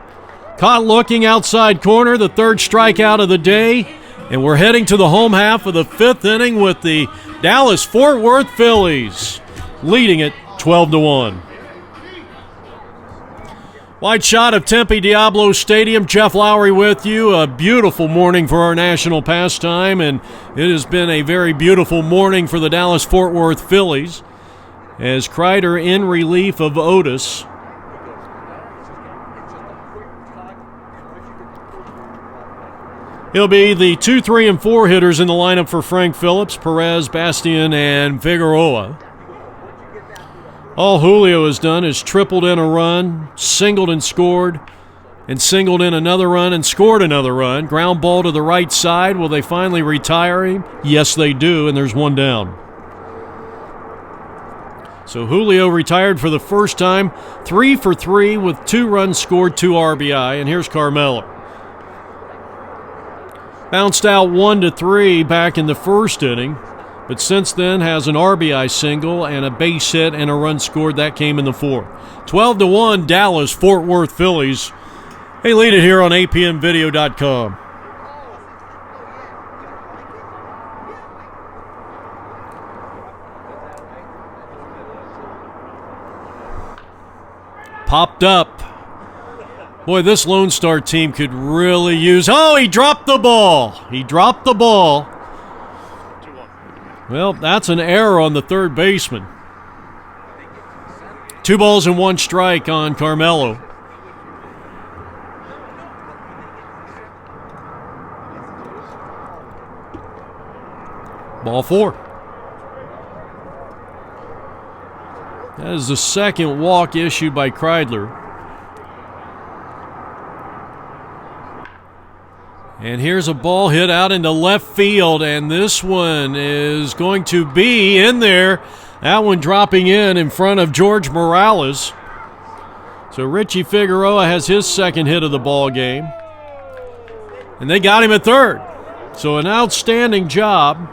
Caught looking outside corner, the 3rd strikeout of the day. And we're heading to the home half of the 5th inning with the Dallas-Fort Worth Phillies leading it 12-1. Wide shot of Tempe Diablo Stadium. Jeff Lowry with you. A beautiful morning for our national pastime, and it has been a very beautiful morning for the Dallas-Fort Worth Phillies as Kriedler in relief of Otis. He'll be the 2, 3, and 4 hitters in the lineup for Frank Phillips, Perez, Bastian, and Figueroa. All Julio has done is tripled in a run, singled and scored, and singled in another run and scored another run. Ground ball to the right side. Will they finally retire him? Yes, they do, and there's one down. So Julio retired for the first time, 3 for 3 with 2 runs scored, 2 RBI, and here's Carmelo. Bounced out 1-3 back in the first inning, but since then has an RBI single and a base hit and a run scored. That came in the 4th. 12-1 Dallas Fort Worth Phillies. They lead it here on apmvideo.com. Popped up. Boy, this Lone Star team could really use... Oh, he dropped the ball. He dropped the ball. Well, that's an error on the third baseman. 2 balls and 1 strike on Carmelo. Ball 4. That is the second walk issued by Kriedler. And here's a ball hit out into left field, and this one is going to be in there. That one dropping in front of George Morales. So Richie Figueroa has his second hit of the ball game. And they got him at third. So an outstanding job.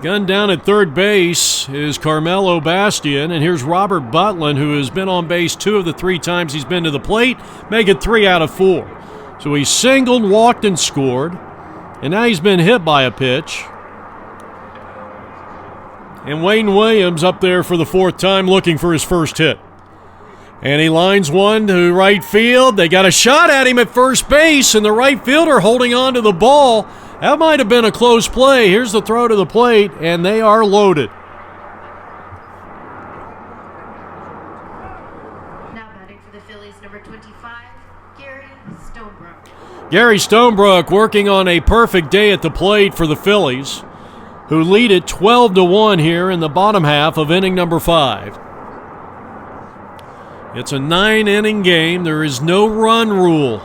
Gun down at third base is Carmelo Bastian, and here's Robert Butlin, who has been on base 2 of the 3 times he's been to the plate, making 3 out of 4. So he singled, walked, and scored, and now he's been hit by a pitch. And Wayne Williams up there for the 4th time looking for his first hit. And he lines one to right field. They got a shot at him at first base, and the right fielder holding on to the ball. That might have been a close play. Here's the throw to the plate, and they are loaded. Now batting for the Phillies, number 25, Gary Stonebrook. Gary Stonebrook working on a perfect day at the plate for the Phillies, who lead it 12-1 here in the bottom half of inning number 5. It's a 9-inning game. There is no run rule.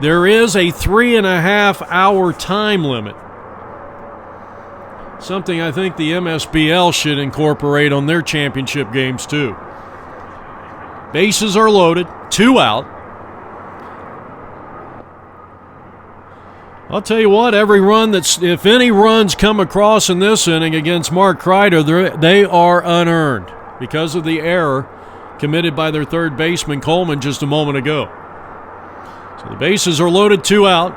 There is a 3.5-hour time limit. Something I think the MSBL should incorporate on their championship games too. Bases are loaded, 2 out. I'll tell you what, if any runs come across in this inning against Mark Kriedler, they are unearned because of the error committed by their third baseman Coleman just a moment ago. So the bases are loaded, 2 out.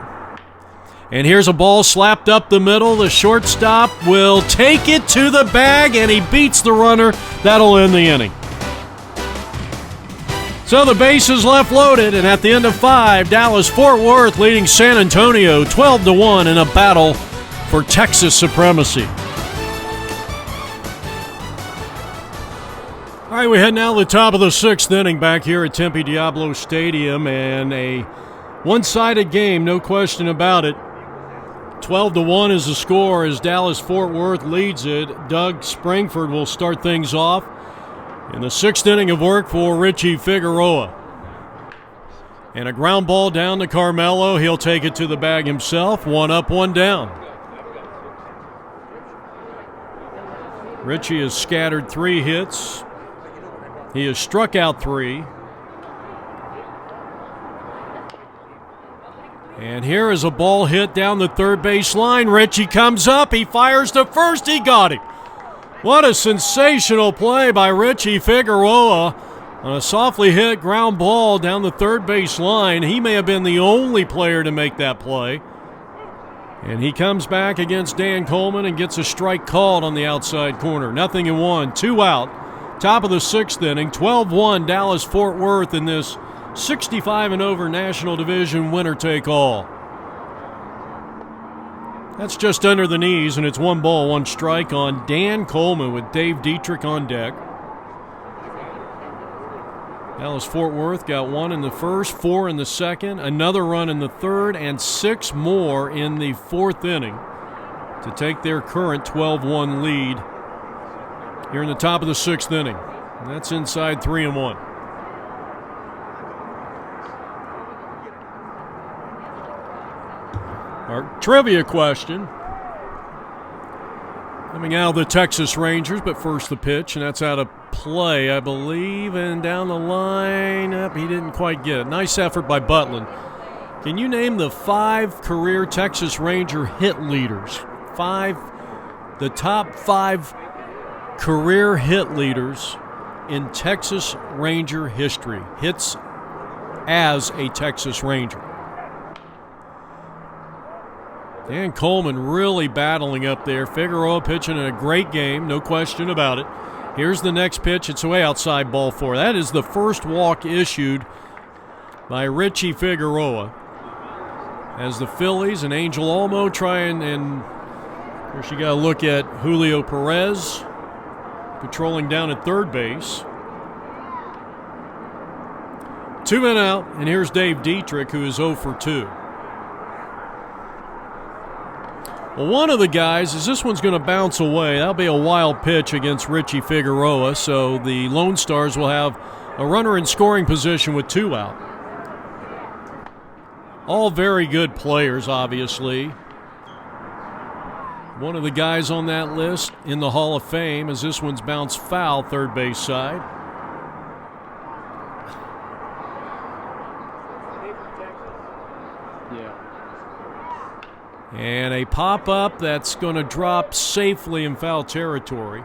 And here's a ball slapped up the middle. The shortstop will take it to the bag, and he beats the runner. That'll end the inning. So the bases left loaded, and at the end of 5, Dallas-Fort Worth leading San Antonio 12-1 in a battle for Texas supremacy. All All right, we head now to the top of the sixth inning back here at Tempe Diablo Stadium, and a one-sided game, no question about it. 12-1 is the score as Dallas-Fort Worth leads it. Doug Springford will start things off in the sixth inning of work for Richie Figueroa. And a ground ball down to Carmelo. He'll take it to the bag himself. One up, one down. Richie has scattered 3 hits. He has struck out 3. And here is a ball hit down the third base line. Richie comes up. He fires to first. He got him. What a sensational play by Richie Figueroa on a softly hit ground ball down the third base line. He may have been the only player to make that play. And he comes back against Dan Coleman and gets a strike called on the outside corner. 0-1, 2 out. Top of the sixth inning, 12-1 Dallas-Fort Worth in this 65 and over National Division winner-take-all. That's just under the knees, and it's 1 ball, 1 strike on Dan Coleman with Dave Dietrich on deck. Dallas-Fort Worth got 1 in the first, 4 in the second, another run in the third, and 6 more in the fourth inning to take their current 12-1 lead here in the top of the sixth inning. And that's inside 3-1. Our trivia question coming out of the Texas Rangers, but first the pitch, and that's out of play, I believe, and down the line, he didn't quite get it. Nice effort by Butland. Can you name the 5 career Texas Ranger hit leaders? The top 5 career hit leaders in Texas Ranger history. Hits as a Texas Ranger. Dan Coleman really battling up there. Figueroa pitching in a great game, no question about it. Here's the next pitch. It's way outside ball 4. That is the first walk issued by Richie Figueroa as the Phillies and Angel Olmo try and of course you got to look at Julio Perez patrolling down at third base. 2 men out, and here's Dave Dietrich, who is 0 for 2. Well, one of the guys is this one's going to bounce away. That'll be a wild pitch against Richie Figueroa, so the Lone Stars will have a runner in scoring position with 2 out. All very good players, obviously. One of the guys on that list in the Hall of Fame as this one's bounced foul third base side. And a pop-up that's going to drop safely in foul territory.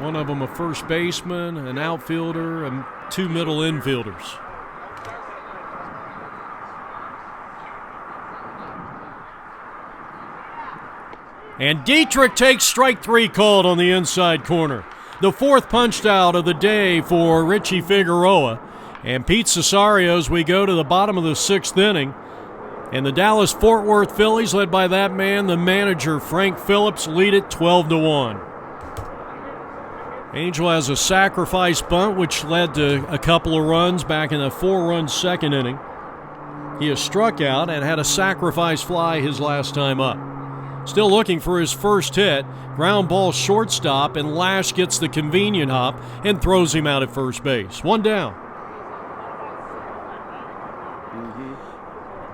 One of them a first baseman, an outfielder, and 2 middle infielders. And Dietrich takes strike 3 called on the inside corner. The 4th punched out of the day for Richie Figueroa. And Pete Cesario, as we go to the bottom of the 6th inning. And the Dallas-Fort Worth Phillies, led by that man, the manager, Frank Phillips, lead it 12-1. Angel has a sacrifice bunt, which led to a couple of runs back in a 4-run second inning. He has struck out and had a sacrifice fly his last time up. Still looking for his first hit. Ground ball shortstop, and Lash gets the convenient hop and throws him out at first base. 1 down.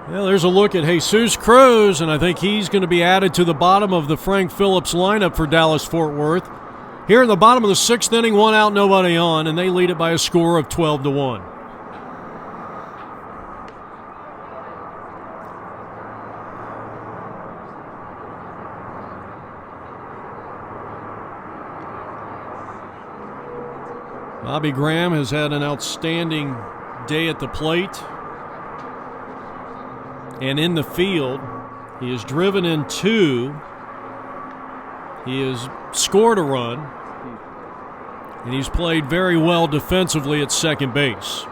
Well, there's a look at Jesus Cruz, and I think he's going to be added to the bottom of the Frank Phillips lineup for Dallas-Fort Worth. Here in the bottom of the 6th inning, 1 out, nobody on, and they lead it by a score of 12-1. Bobby Graham has had an outstanding day at the plate. And in the field, he has driven in 2. He has scored a run. And he's played very well defensively at second base.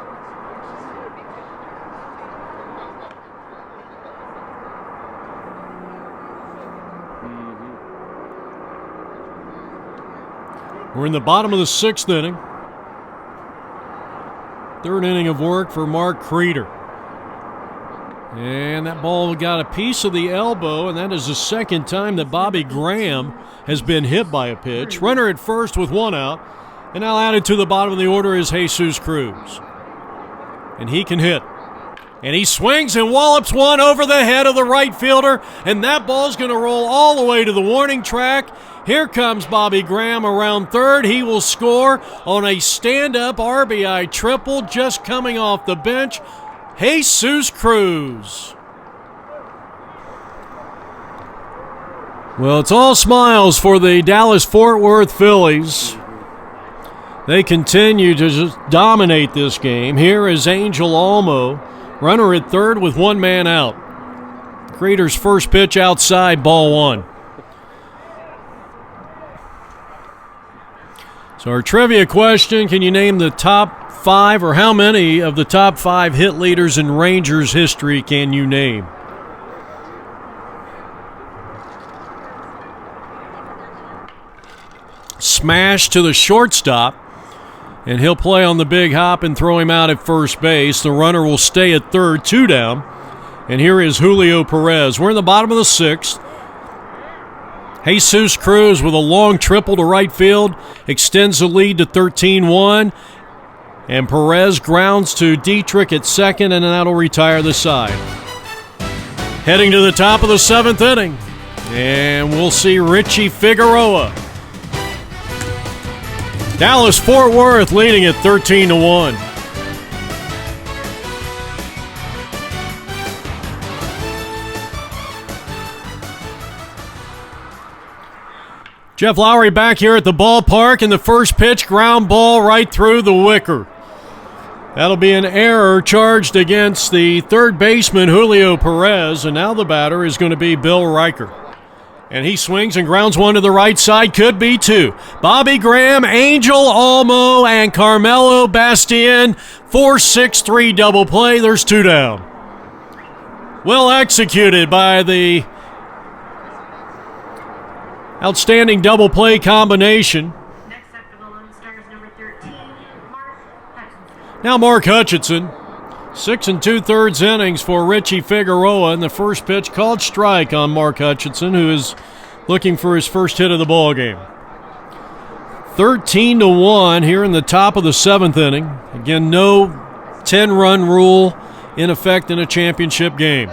We're in the bottom of the 6th inning. 3rd inning of work for Mark Kriedler. And that ball got a piece of the elbow, and that is the 2nd time that Bobby Graham has been hit by a pitch. Runner at first with 1 out. And now added to the bottom of the order is Jesus Cruz. And he can hit. And he swings and wallops one over the head of the right fielder, and that ball's going to roll all the way to the warning track. Here comes Bobby Graham around third. He will score on a stand-up RBI triple just coming off the bench. Jesus Cruz. Well, it's all smiles for the Dallas-Fort Worth Phillies. They continue to just dominate this game. Here is Angel Almo, runner at third with 1 man out. Kriedler's first pitch outside, ball 1. So our trivia question, can you name the top 5, or how many of the top 5 hit leaders in Rangers history can you name? Smash to the shortstop, and he'll play on the big hop and throw him out at first base. The runner will stay at third, 2 down. And here is Julio Perez. We're in the bottom of the 6th. Jesus Cruz with a long triple to right field extends the lead to 13-1. And Perez grounds to Dietrich at second, and that'll retire the side. Heading to the top of the 7th inning. And we'll see Richie Figueroa. Dallas-Fort Worth leading at 13-1. Jeff Lowry back here at the ballpark, and the first pitch, ground ball right through the wicker. That'll be an error charged against the third baseman, Julio Perez, and now the batter is going to be Bill Riker. And he swings and grounds one to the right side, could be 2. Bobby Graham, Angel Almo, and Carmelo Bastien, 4-6-3 double play. There's 2 down. Well executed by the outstanding double play combination. Next up for the Lone Stars, number 13, Mark Hutchinson. Now Mark Hutchinson. 6 2/3 innings for Richie Figueroa, and the first pitch called strike on Mark Hutchinson, who is looking for his first hit of the ball game. 13-1 here in the top of the 7th inning. Again, no 10-run rule in effect in a championship game.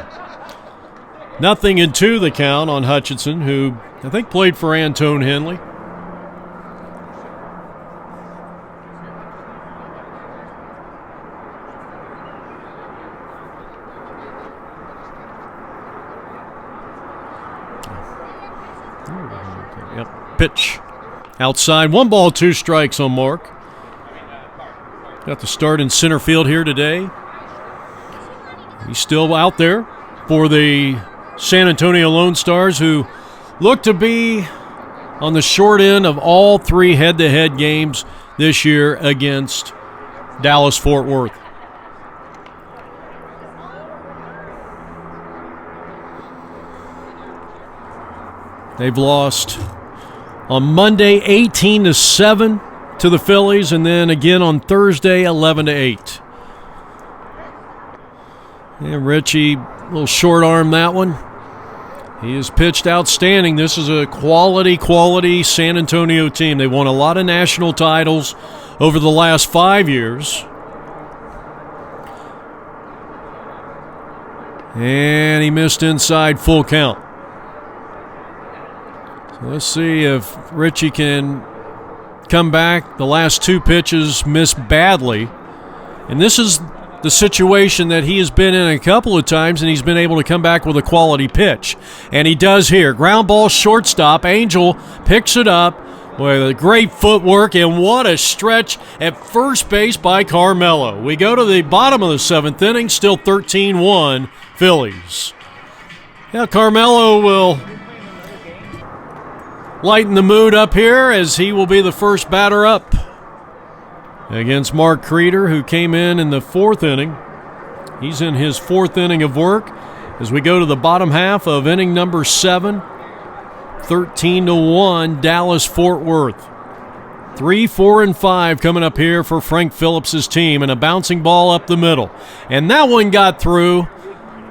0-2 the count on Hutchinson, who I think played for Antone Henley. Yep. Pitch outside. 1 ball, 2 strikes on Mark. Got the start in center field here today. He's still out there for the San Antonio Lone Stars, who look to be on the short end of all 3 head-to-head games this year against Dallas-Fort Worth. They've lost on Monday 18-7 to the Phillies, and then again on Thursday 11-8. And Richie, a little short arm that one. He has pitched outstanding. This is a quality San Antonio team. They won a lot of national titles over the last 5 years. And he missed inside, full count. So let's see if Richie can come back. The last 2 pitches missed badly. And this is the situation that he has been in a couple of times, and he's been able to come back with a quality pitch. And he does here. Ground ball, shortstop. Angel picks it up with great footwork, and what a stretch at first base by Carmelo. We go to the bottom of the 7th inning, still 13-1 Phillies. Now Carmelo will lighten the mood up here, as he will be the first batter up against Mark Kriedler, who came in the 4th inning. He's in his 4th inning of work as we go to the bottom half of inning number 7. 13-1 Dallas-Fort Worth. 3, 4, and 5 coming up here for Frank Phillips' team, and a bouncing ball up the middle. And that one got through.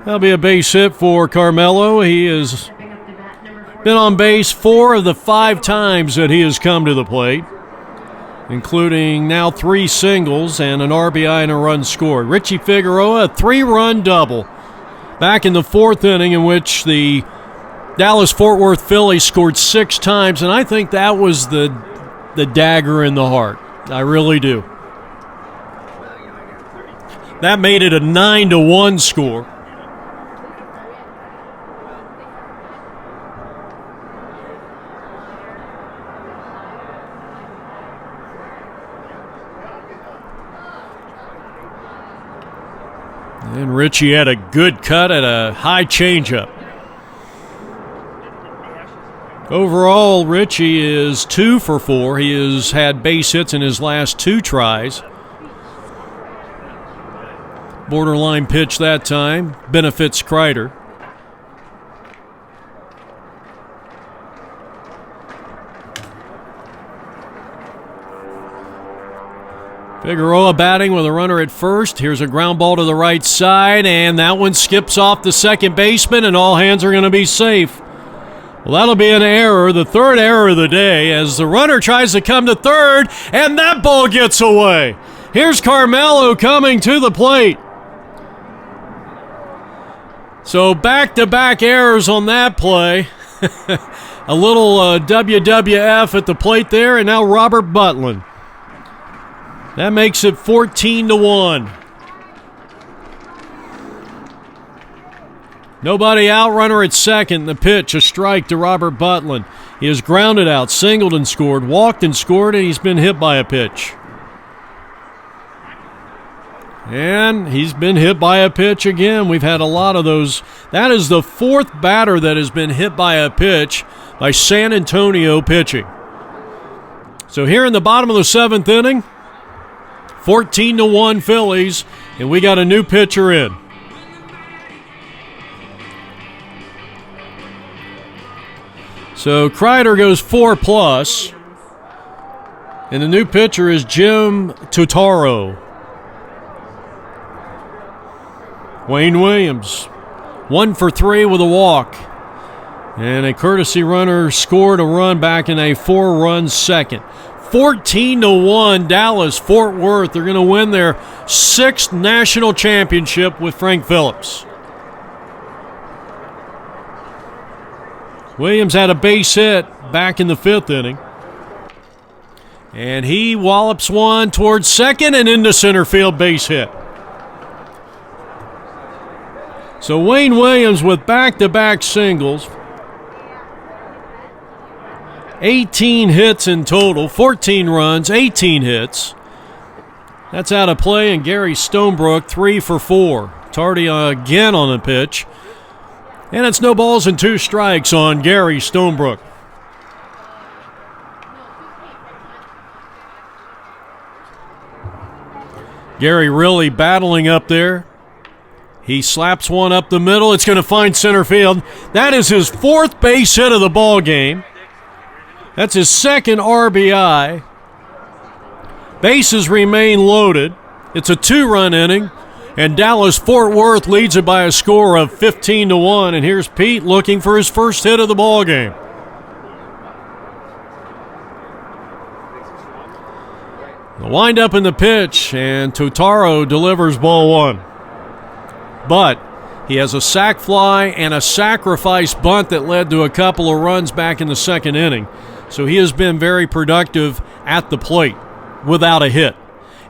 That'll be a base hit for Carmelo. He has been on base 4 of the 5 times that he has come to the plate, including now 3 singles and an RBI and a run scored. Richie Figueroa, a 3-run double back in the 4th inning, in which the Dallas-Fort Worth Phillies scored 6 times, and I think that was the dagger in the heart. I really do. That made it a 9-1 score. And Richie had a good cut at a high changeup. Overall, Richie is 2 for 4. He has had base hits in his last 2 tries. Borderline pitch that time. Benefits Kriedler. Figueroa batting with a runner at first. Here's a ground ball to the right side, and that one skips off the second baseman, and all hands are going to be safe. Well, that'll be an error, the 3rd error of the day, as the runner tries to come to third, and that ball gets away. Here's Carmelo coming to the plate. So back-to-back errors on that play. A little WWF at the plate there, and now Robert Butlin. That makes it 14-1. Nobody out, runner at second. The pitch, a strike to Robert Butlin. He has grounded out, singled and scored, walked and scored, and he's been hit by a pitch. And he's been hit by a pitch again. We've had a lot of those. That is the 4th batter that has been hit by a pitch by San Antonio pitching. So here in the bottom of the 7th inning, 14-1 Phillies, and we got a new pitcher in. So Kriedler goes 4+, and the new pitcher is Jim Totaro. Wayne Williams, 1 for 3 with a walk, and a courtesy runner scored a run back in a 4-run second. 14-1 Dallas-Fort Worth. They're going to win their 6th national championship with Frank Phillips. Williams had a base hit back in the 5th inning. And he wallops one towards second and into center field, base hit. So Wayne Williams with back-to-back singles. 18 hits in total, 14 runs, 18 hits. That's out of play, and Gary Stonebrook 3 for 4. Tardy again on the pitch. And it's no balls and 2 strikes on Gary Stonebrook. Gary really battling up there. He slaps one up the middle. It's going to find center field. That is his 4th base hit of the ball game. That's his 2nd RBI. Bases remain loaded. It's a 2-run inning. And Dallas-Fort Worth leads it by a score of 15-1. And here's Pete looking for his first hit of the ball game. The windup in the pitch, and Totaro delivers ball 1. But he has a sac fly and a sacrifice bunt that led to a couple of runs back in the 2nd inning. So he has been very productive at the plate without a hit.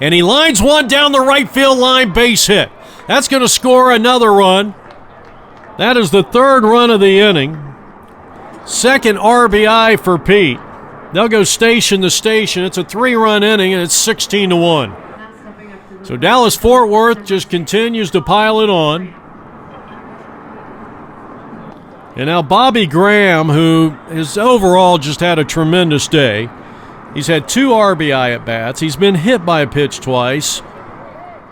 And he lines one down the right field line, base hit. That's going to score another run. That is the 3rd run of the inning. 2nd RBI for Pete. They'll go station to station. It's a 3-run inning, and it's 16-1. So Dallas-Fort Worth just continues to pile it on. And now Bobby Graham, who has overall just had a tremendous day. He's had 2 RBI at bats. He's been hit by a pitch twice.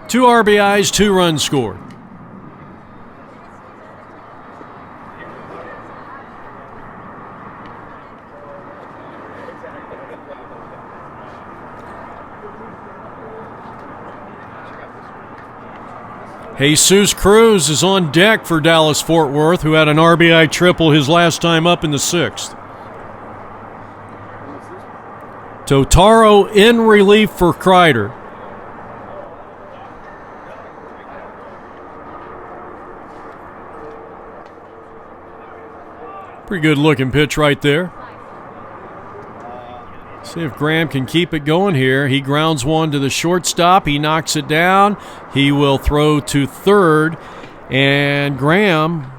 2 RBIs, 2 runs scored. Jesus Cruz is on deck for Dallas-Fort Worth, who had an RBI triple his last time up in the 6th. Totaro in relief for Kriedler. Pretty good looking pitch right there. See if Graham can keep it going here. He grounds one to the shortstop. He knocks it down. He will throw to third. And Graham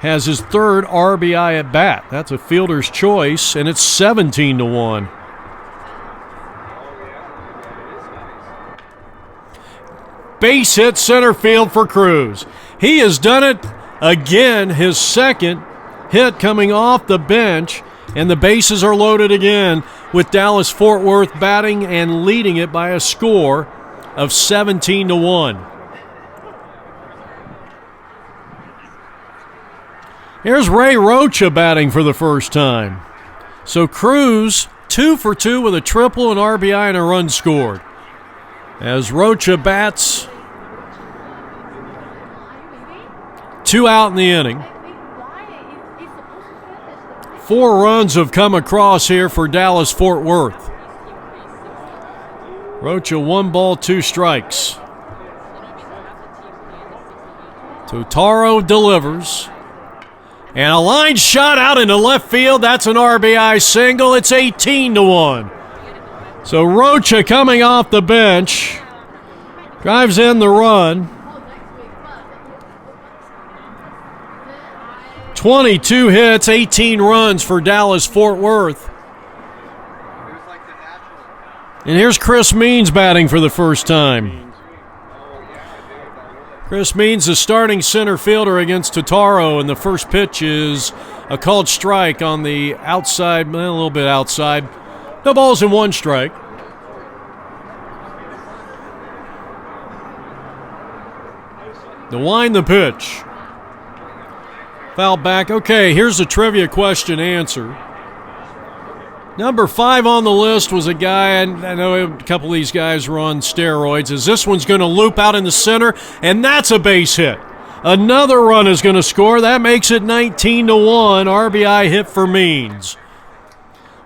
has his 3rd RBI at bat. That's a fielder's choice, and it's 17-1. Base hit center field for Cruz. He has done it again, his 2nd hit coming off the bench, and the bases are loaded again with Dallas-Fort Worth batting and leading it by a score of 17-1. Here's Ray Rocha batting for the first time. So Cruz 2 for 2 with a triple, an RBI, and a run scored. As Rocha bats, 2 out in the inning. 4 runs have come across here for Dallas-Fort Worth. Rocha 1 ball, 2 strikes. Totaro delivers. And a line shot out into left field. That's an RBI single. It's 18-1. So Rocha coming off the bench drives in the run. 22 hits, 18 runs for Dallas-Fort Worth. And here's Chris Means batting for the first time. Chris Means is starting center fielder against Totaro, and the first pitch is a called strike on the outside, a little bit outside. No balls and 1 strike. To wind the pitch. Foul back. Okay, here's the trivia question answer. Number 5 on the list was a guy, and I know a couple of these guys were on steroids, as this one's going to loop out in the center, and that's a base hit. Another run is going to score. That makes it 19-1. RBI hit for Means.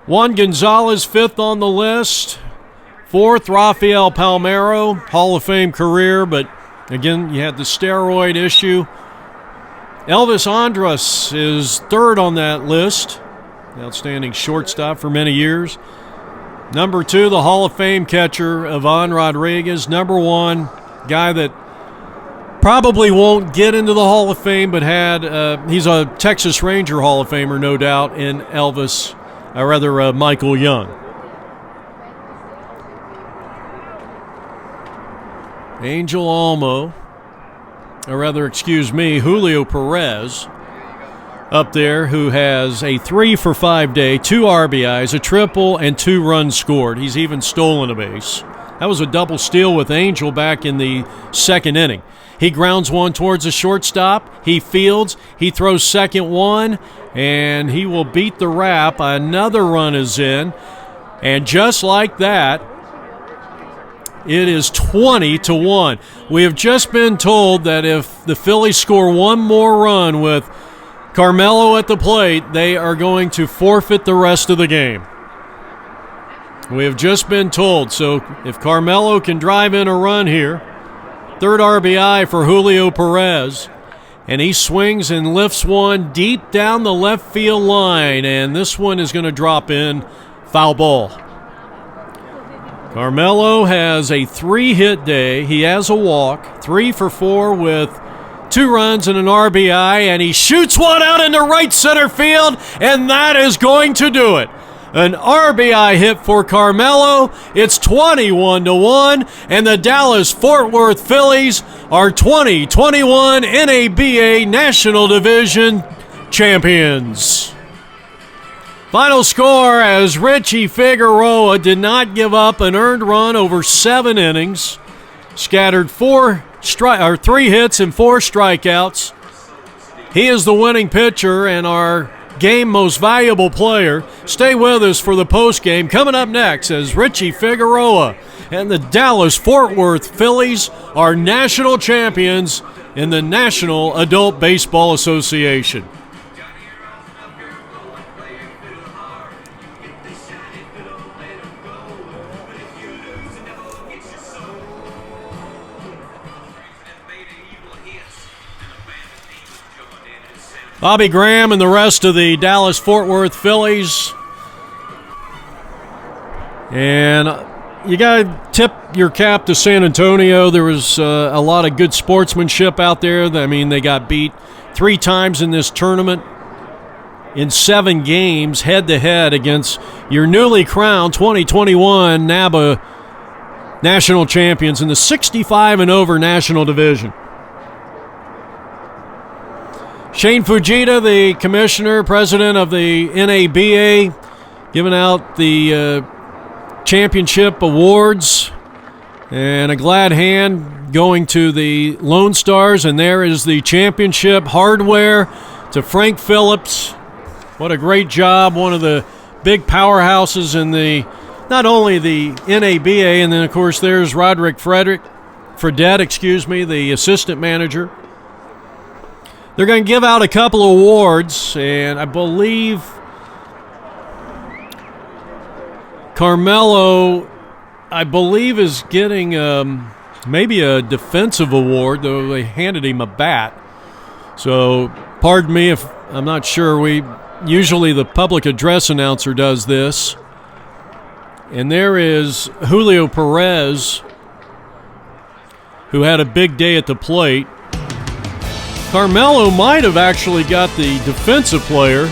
Juan Gonzalez, 5th on the list. 4th, Rafael Palmeiro, Hall of Fame career, but again, you had the steroid issue. Elvis Andrus is 3rd on that list. Outstanding shortstop for many years. Number 2, the Hall of Fame catcher, Ivan Rodriguez. Number 1, guy that probably won't get into the Hall of Fame, but he's a Texas Ranger Hall of Famer, no doubt, in Michael Young. Angel Almo. Julio Perez up there, who has a 3 for 5 day, 2 RBIs, a triple, and 2 runs scored. He's even stolen a base. That was a double steal with Angel back in the 2nd inning. He grounds one towards the shortstop. He fields. He throws second one, and he will beat the wrap. Another run is in. And just like that, it is 20-1. We have just been told that if the Phillies score one more run with Carmelo at the plate, they are going to forfeit the rest of the game. We have just been told. So if Carmelo can drive in a run here, third RBI for Julio Perez, and he swings and lifts one deep down the left field line, and this one is going to drop in, foul ball. Carmelo has a 3-hit day. He has a walk, 3 for 4 with 2 runs and an RBI, and he shoots one out into right center field, and that is going to do it. An RBI hit for Carmelo. It's 21-1, and the Dallas-Fort Worth Phillies are 2021 NABA National Division champions. Final score, as Richie Figueroa did not give up an earned run over 7 innings, scattered 3 hits and 4 strikeouts. He is the winning pitcher and our game most valuable player. Stay with us for the post game. Coming up next, as Richie Figueroa and the Dallas-Fort Worth Phillies are national champions in the National Adult Baseball Association. Bobby Graham and the rest of the Dallas-Fort Worth Phillies. And you got to tip your cap to San Antonio. There was a lot of good sportsmanship out there. I mean, they got beat 3 times in this tournament in 7 games head-to-head against your newly crowned 2021 Naba national champions in the 65 and over national division. Shane Fujita, the commissioner, president of the NABA, giving out the championship awards, and a glad hand going to the Lone Stars, and there is the championship hardware to Frank Phillips. What a great job. One of the big powerhouses in not only the NABA, and then of course there's Roderick Fredette, the assistant manager. They're going to give out a couple of awards, and I believe Carmelo, is getting maybe a defensive award, though they handed him a bat. So pardon me if I'm not sure. Usually the public address announcer does this. And there is Julio Perez, who had a big day at the plate. Carmelo might have actually got the defensive player.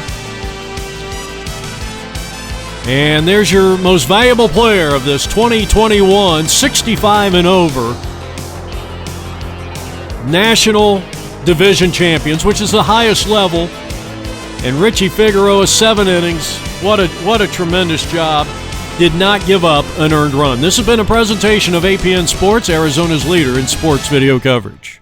And there's your most valuable player of this 2021 65 and over National Division champions, which is the highest level. And Richie Figueroa, 7 innings. What a tremendous job. Did not give up an earned run. This has been a presentation of APN Sports, Arizona's leader in sports video coverage.